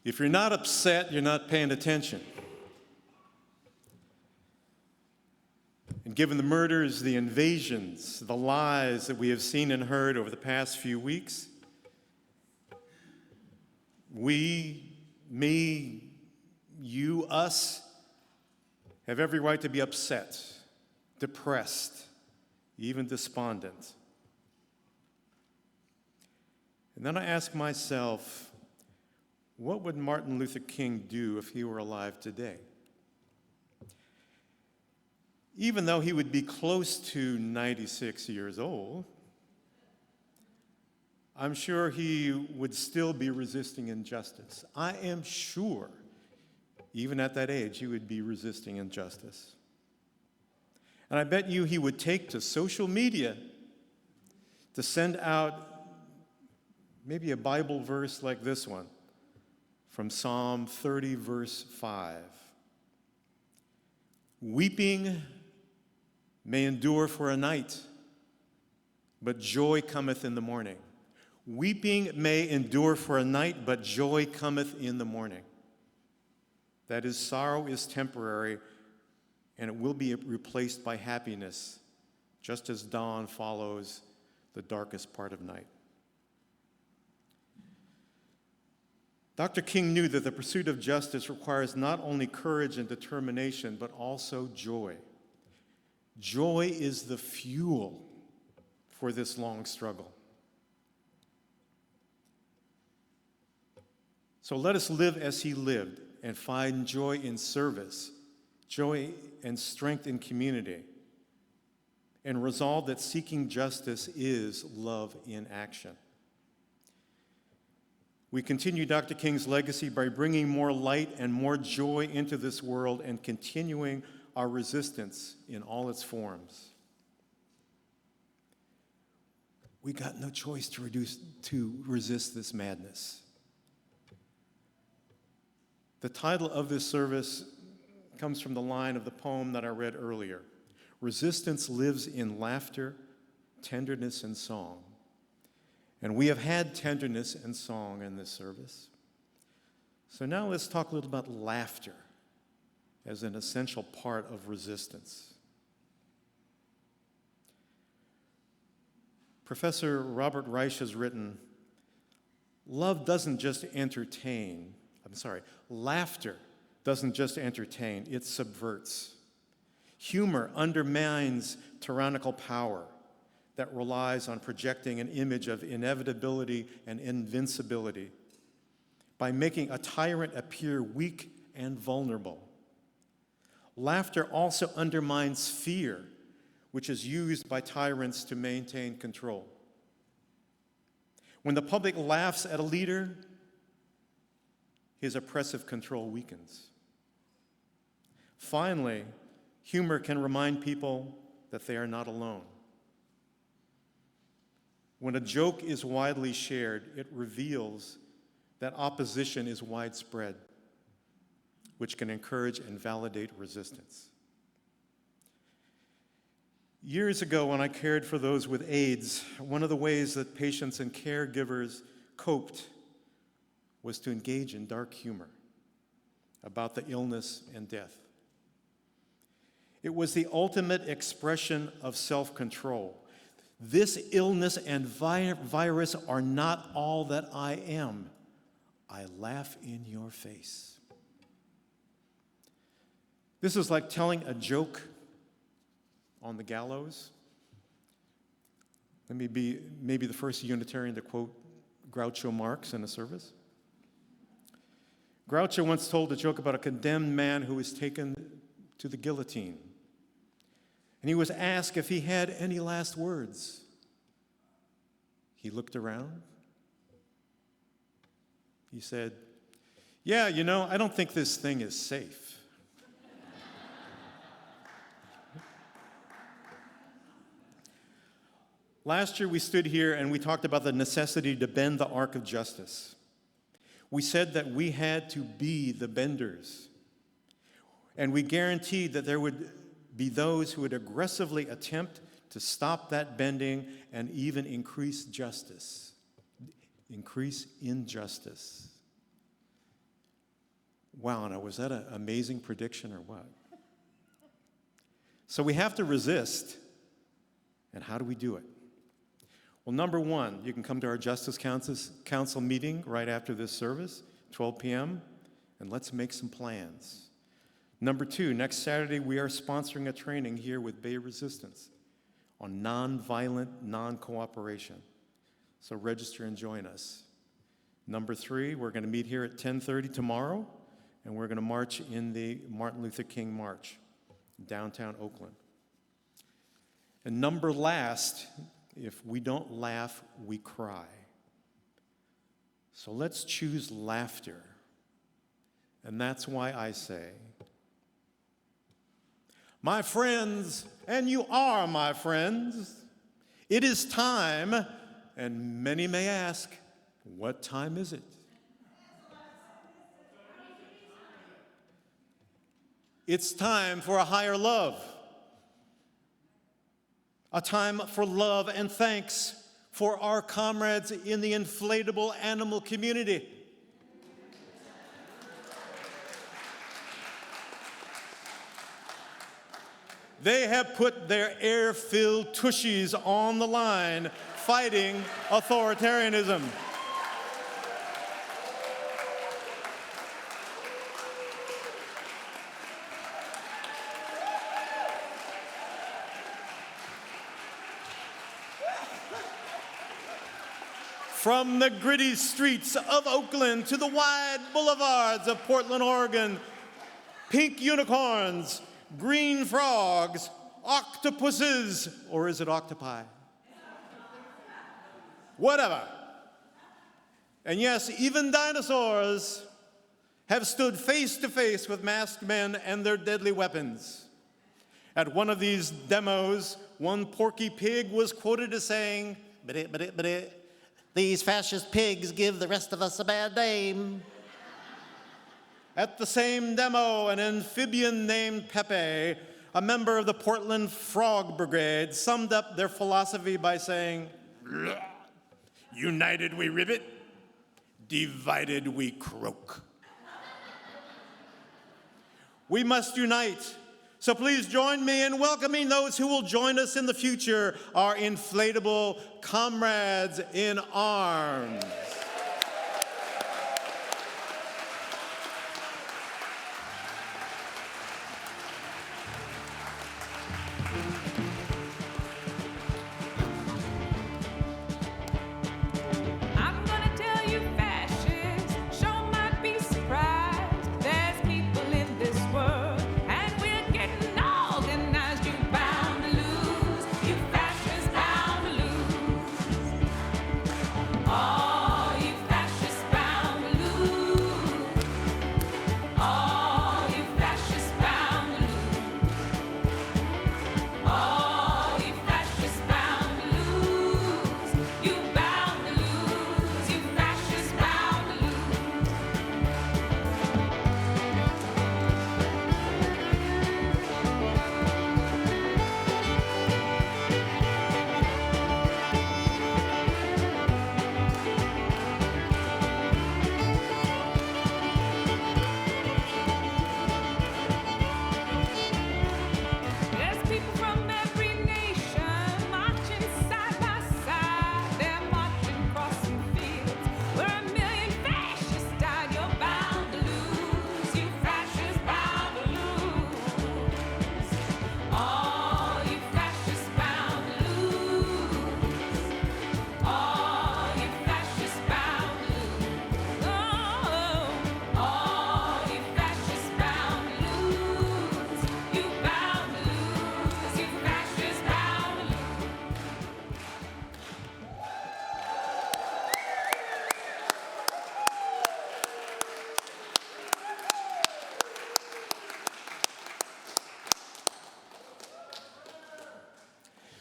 if you're not upset, you're not paying attention. And given the murders, the invasions, the lies that we have seen and heard over the past few weeks, we, me, you, us, have every right to be upset, depressed, even despondent. And then I ask myself, what would Martin Luther King do if he were alive today? Even though he would be close to 96 years old, I'm sure he would still be resisting injustice. I am sure, even at that age, he would be resisting injustice. And I bet you he would take to social media to send out maybe a Bible verse like this one from Psalm 30, verse 5. Weeping may endure for a night, but joy cometh in the morning. Weeping may endure for a night, but joy cometh in the morning. That is, sorrow is temporary, and it will be replaced by happiness, just as dawn follows the darkest part of night. Dr. King knew that the pursuit of justice requires not only courage and determination, but also joy. Joy is the fuel for this long struggle. So let us live as he lived and find joy in service, joy and strength in community, and resolve that seeking justice is love in action. We continue Dr. King's legacy by bringing more light and more joy into this world and continuing our resistance in all its forms. We got no choice to resist this madness. The title of this service comes from the line of the poem that I read earlier. Resistance lives in laughter, tenderness, and song. And we have had tenderness and song in this service. So now let's talk a little about laughter as an essential part of resistance. Professor Robert Reich has written, laughter doesn't just entertain, it subverts. Humor undermines tyrannical power that relies on projecting an image of inevitability and invincibility by making a tyrant appear weak and vulnerable. Laughter also undermines fear, which is used by tyrants to maintain control. When the public laughs at a leader, his oppressive control weakens. Finally, humor can remind people that they are not alone. When a joke is widely shared, it reveals that opposition is widespread, which can encourage and validate resistance. Years ago, when I cared for those with AIDS, one of the ways that patients and caregivers coped was to engage in dark humor about the illness and death. It was the ultimate expression of self-control. This illness and virus are not all that I am. I laugh in your face. This is like telling a joke on the gallows. Let me be maybe the first Unitarian to quote Groucho Marx in a service. Groucho once told a joke about a condemned man who was taken to the guillotine. And he was asked if he had any last words. He looked around. He said, "Yeah, I don't think this thing is safe." Last year we stood here and we talked about the necessity to bend the arc of justice. We said that we had to be the benders. And we guaranteed that there would be those who would aggressively attempt to stop that bending and even increase injustice. Wow, now was that an amazing prediction or what? So we have to resist. And how do we do it? Well, number one, you can come to our Justice Council meeting right after this service, 12 p.m., and let's make some plans. Number two, next Saturday we are sponsoring a training here with Bay Resistance on nonviolent non-cooperation. So register and join us. Number three, we're going to meet here at 10:30 tomorrow, and we're going to march in the Martin Luther King March, downtown Oakland. And number last, if we don't laugh, we cry. So let's choose laughter. And that's why I say, my friends, and you are my friends, it is time, and many may ask, what time is it? It's time for a higher love. A time for love and thanks for our comrades in the inflatable animal community. They have put their air-filled tushies on the line, fighting authoritarianism. From the gritty streets of Oakland to the wide boulevards of Portland, Oregon, pink unicorns, green frogs, octopuses, or is it octopi? Whatever. And yes, even dinosaurs have stood face to face with masked men and their deadly weapons. At one of these demos, one porky pig was quoted as saying, "These fascist pigs give the rest of us a bad name." At the same demo, an amphibian named Pepe, a member of the Portland Frog Brigade, summed up their philosophy by saying, "United we rivet, divided we croak." We must unite. So please join me in welcoming those who will join us in the future, our inflatable comrades in arms. I'm gonna tell you, fascists, sure might be surprised. There's people in this world, and we're getting organized. You bound to lose, you fascists bound to lose. All you fascists bound to lose. All you fascists bound to lose. All you fascists bound to lose. You bound to lose, you fascists bound to lose. There's people from every nation marching side by side. They're marching crossing fields where 1,000,000 fascists died. You're bound to lose, you fascists bound to lose. All you fascists bound to lose. All you fascists bound to lose. Oh, all you fascists bound to lose. You bound to lose, you fascists bound to lose.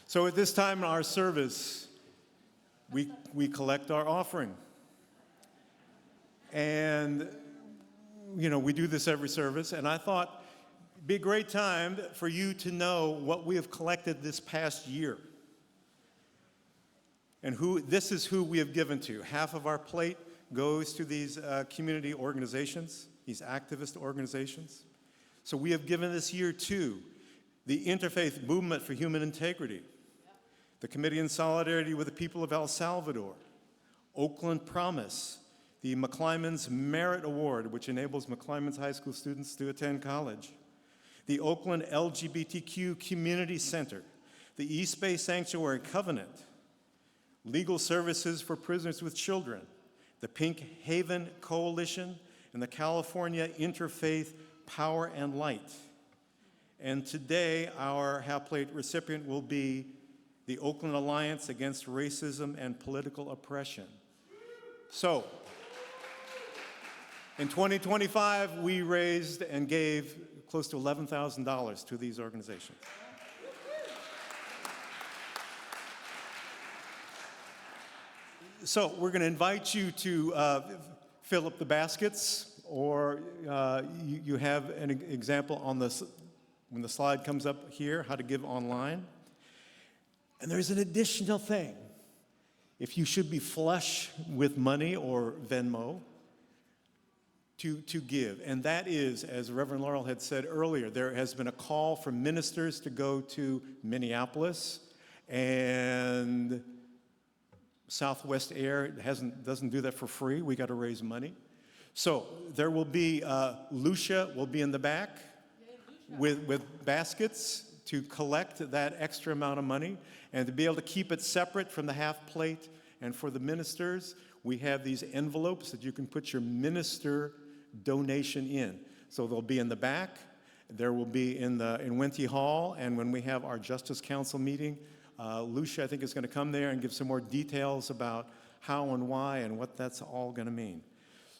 So at this time in our service, we collect our offering. And, we do this every service, and I thought it'd be a great time for you to know what we have collected this past year. And this is who we have given to. Half of our plate goes to these community organizations, these activist organizations. So we have given this year to the Interfaith Movement for Human Integrity, the Committee in Solidarity with the People of El Salvador, Oakland Promise, the McClymonds Merit Award, which enables McClymonds High School students to attend college, the Oakland LGBTQ Community Center, the East Bay Sanctuary Covenant, Legal Services for Prisoners with Children, the Pink Haven Coalition, and the California Interfaith Power and Light. And today, our half plate recipient will be the Oakland Alliance Against Racism and Political Oppression. So, in 2025, we raised and gave close to $11,000 to these organizations. So we're going to invite you to fill up the baskets, or you have an example on this when the slide comes up here, how to give online. And there's an additional thing. If you should be flush with money or Venmo, to give. And that is, as Reverend Laurel had said earlier, there has been a call for ministers to go to Minneapolis, and Southwest Air doesn't do that for free. We got to raise money. So there will be, Lucia will be in the back with baskets to collect that extra amount of money, and to be able to keep it separate from the half plate. And for the ministers, we have these envelopes that you can put your minister donation in. So they'll be in the back. There will be in Wente Hall, and when we have our Justice Council meeting, Lucia, I think, is going to come there and give some more details about how and why and what that's all going to mean.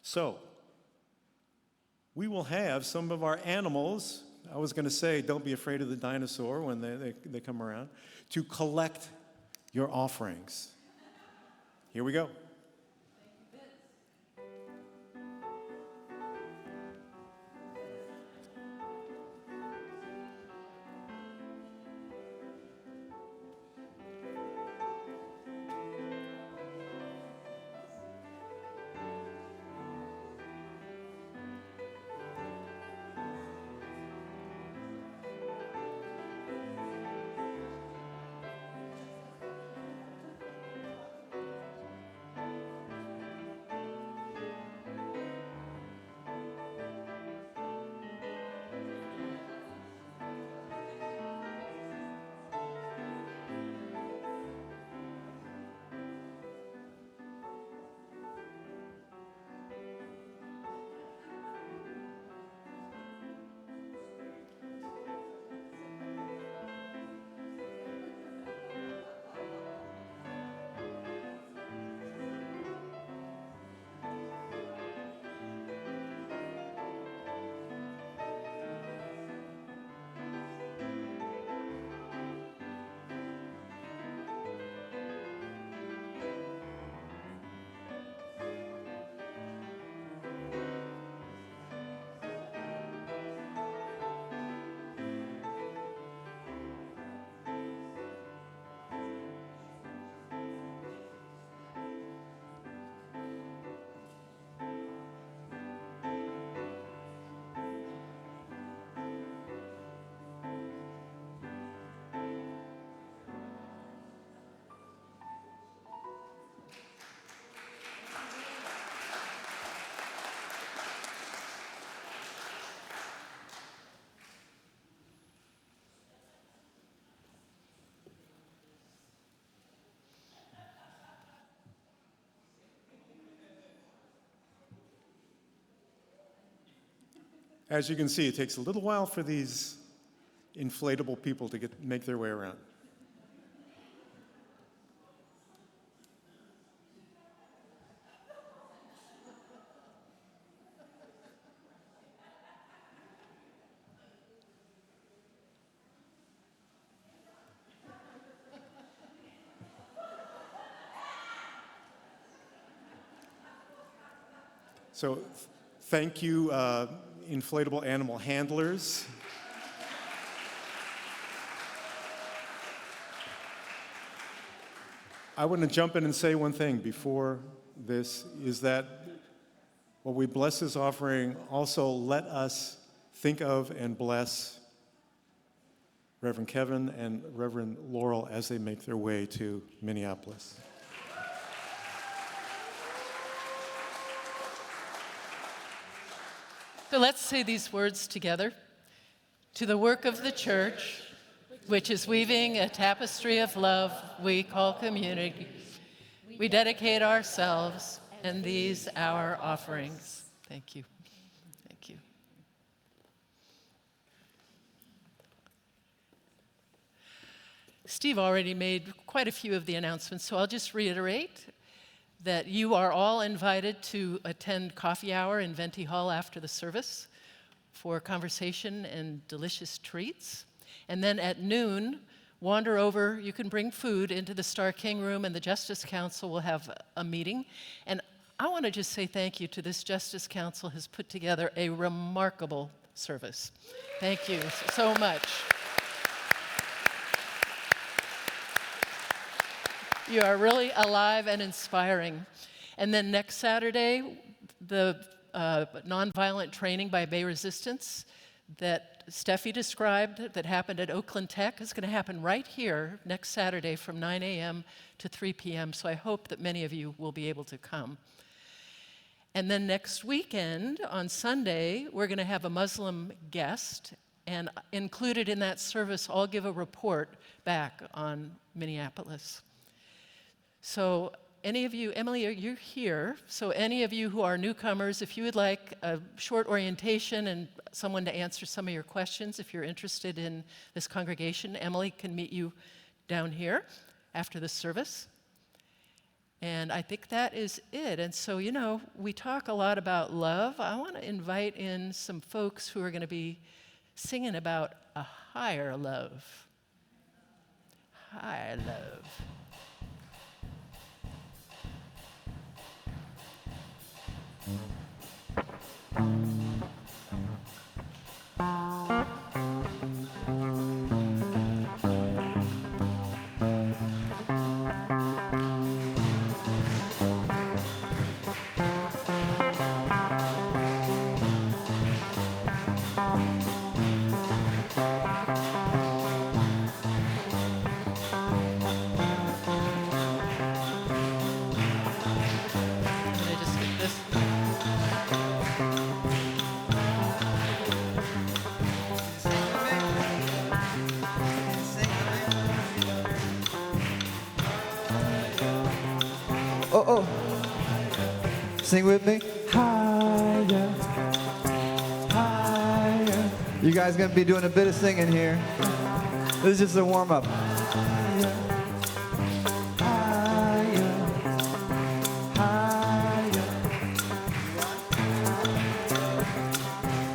So, we will have some of our animals, I was going to say, don't be afraid of the dinosaur when they come around, to collect your offerings. Here we go. As you can see, it takes a little while for these inflatable people to make their way around. So thank you, inflatable animal handlers. I want to jump in and say one thing before this, is that while we bless this offering, also let us think of and bless Reverend Kevin and Reverend Laurel as they make their way to Minneapolis. So let's say these words together. To the work of the church, which is weaving a tapestry of love we call community, we dedicate ourselves and these our offerings. Thank you. Thank you. Steve already made quite a few of the announcements, so I'll just reiterate that you are all invited to attend coffee hour in Venti Hall after the service for conversation and delicious treats. And then at noon, wander over, you can bring food into the Star King room, and the Justice Council will have a meeting. And I want to just say thank you to this Justice Council has put together a remarkable service. Thank you so much. You are really alive and inspiring. And then next Saturday, the nonviolent training by Bay Resistance that Steffi described that happened at Oakland Tech is going to happen right here next Saturday from 9 a.m. to 3 p.m. So I hope that many of you will be able to come. And then next weekend, on Sunday, we're going to have a Muslim guest. And included in that service, I'll give a report back on Minneapolis. So any of you, Emily, you're here, so any of you who are newcomers, if you would like a short orientation and someone to answer some of your questions, if you're interested in this congregation, Emily can meet you down here after the service. And I think that is it. And so, you know, we talk a lot about love. I want to invite in some folks who are going to be singing about a higher love. Higher love. Oh, sing with me. Higher, higher. You guys gonna be doing a bit of singing here. This is just a warm up. Higher, higher, higher.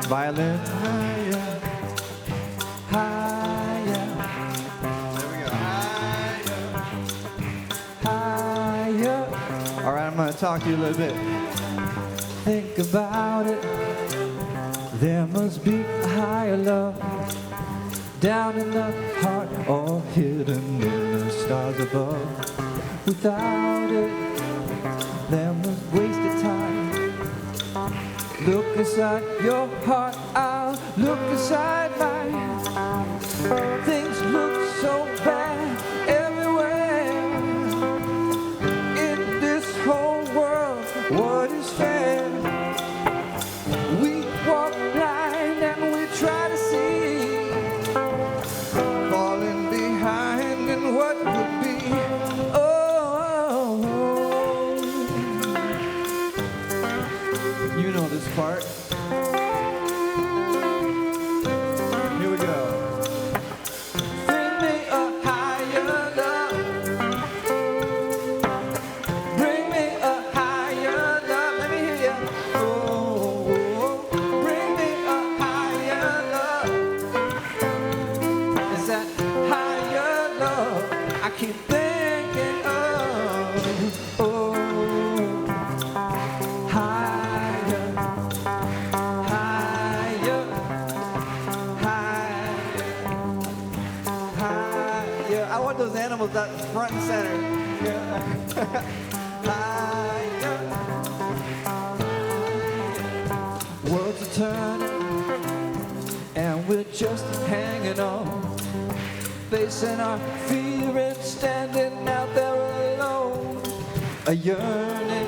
Violin. Higher, higher. There we go. Higher. All right, I'm going to talk to you a little bit. Think about it. There must be a higher love down in the heart or hidden in the stars above. Without it, there was wasted time. Look inside your heart, I'll look inside mine. Things look so bad everywhere. In this whole world, what is fair? We walk blind and we try to see, falling behind in what would be. Oh, you know this part. Here we go. Bring me a higher love. Bring me a higher love. Let me hear you. Oh, bring me a higher love. It's that higher love I keep thinking of. Oh, higher, higher, higher. I want those animals up front and center. Yeah. Higher. Worlds are turning, and we're just hanging on, facing our fear and standing out there alone. A yearning,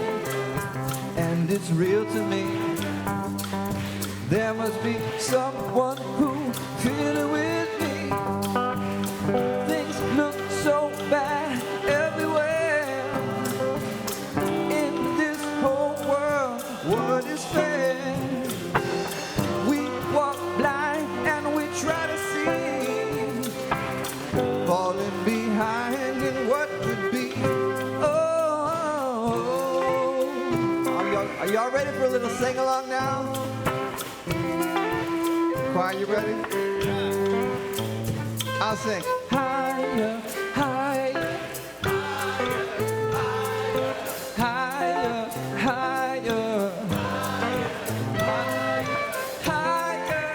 and it's real to me. There must be someone who feels it with me. Things look so bad everywhere. In this whole world, what is fair? We walk blind and we try to see, falling behind in what could be. Oh, are y'all ready for a little sing along now? Choir, you ready? I'll sing. Higher, higher, higher, higher, higher,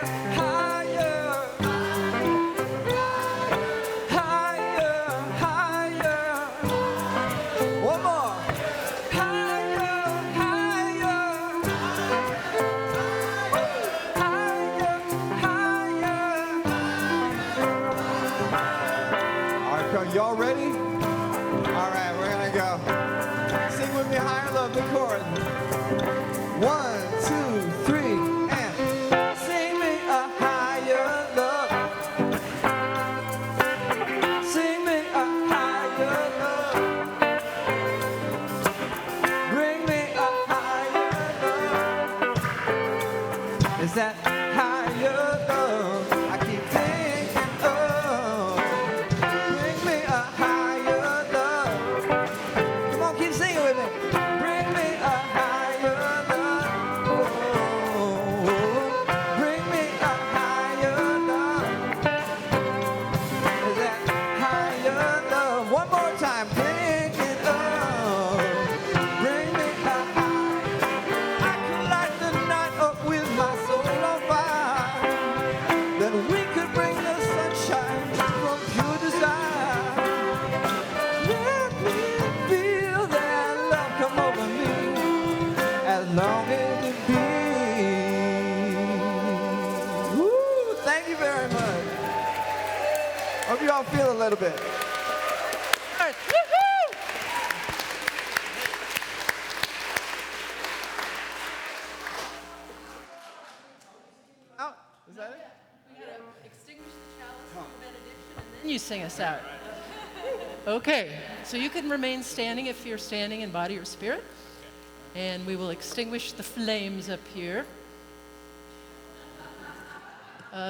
higher, higher. One more. Higher, higher, higher, higher. All right, y'all ready? All right, we're gonna go. Sing with me, higher love, the chorus. 1, 2, 3, and sing me a higher love. Sing me a higher love. Bring me a higher love. Is that higher love I keep thinking of? Bring me a higher love. Come on, keep singing. very much. Hope you all feel a little bit. Oh, is that it? We gotta extinguish the chalice for the benediction, and then you sing us out. Okay, so you can remain standing if you're standing in body or spirit, and we will extinguish the flames up here.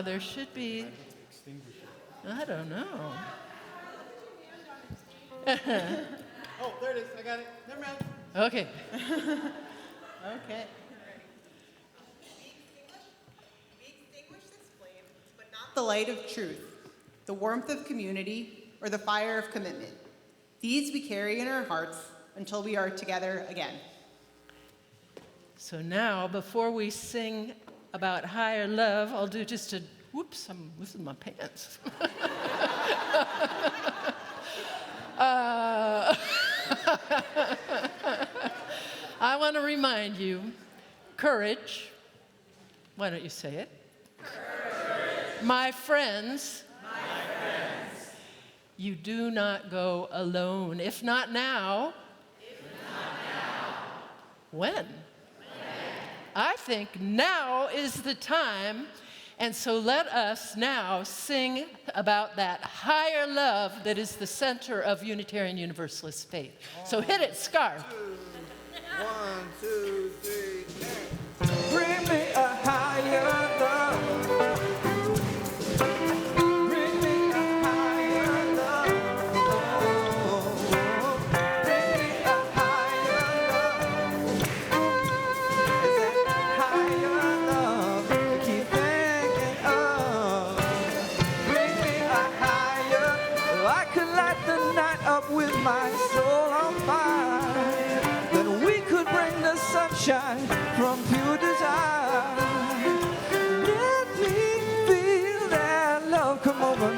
There should be, I don't know. Oh, there it is. I got it. Never mind. Okay. Okay. We extinguish this flame, but not the light of truth, the warmth of community, or the fire of commitment. These we carry in our hearts until we are together again. So now, before we sing about higher love, I'll do just a, whoops, I'm losing my pants. I want to remind you, courage. Why don't you say it? Courage. My friends, you do not go alone. If not now, when? I think now is the time, and so let us now sing about that higher love that is the center of Unitarian Universalist faith. So hit it, Scarth. 1, 2, 3, 10. Bring me a higher love. Bring me a higher love. Bring me a higher love. Is that higher love you keep thinking of? Bring me a higher. Well, I could light the night up with my soul on fire. Bring the sunshine from pure desire. Let me feel that love come over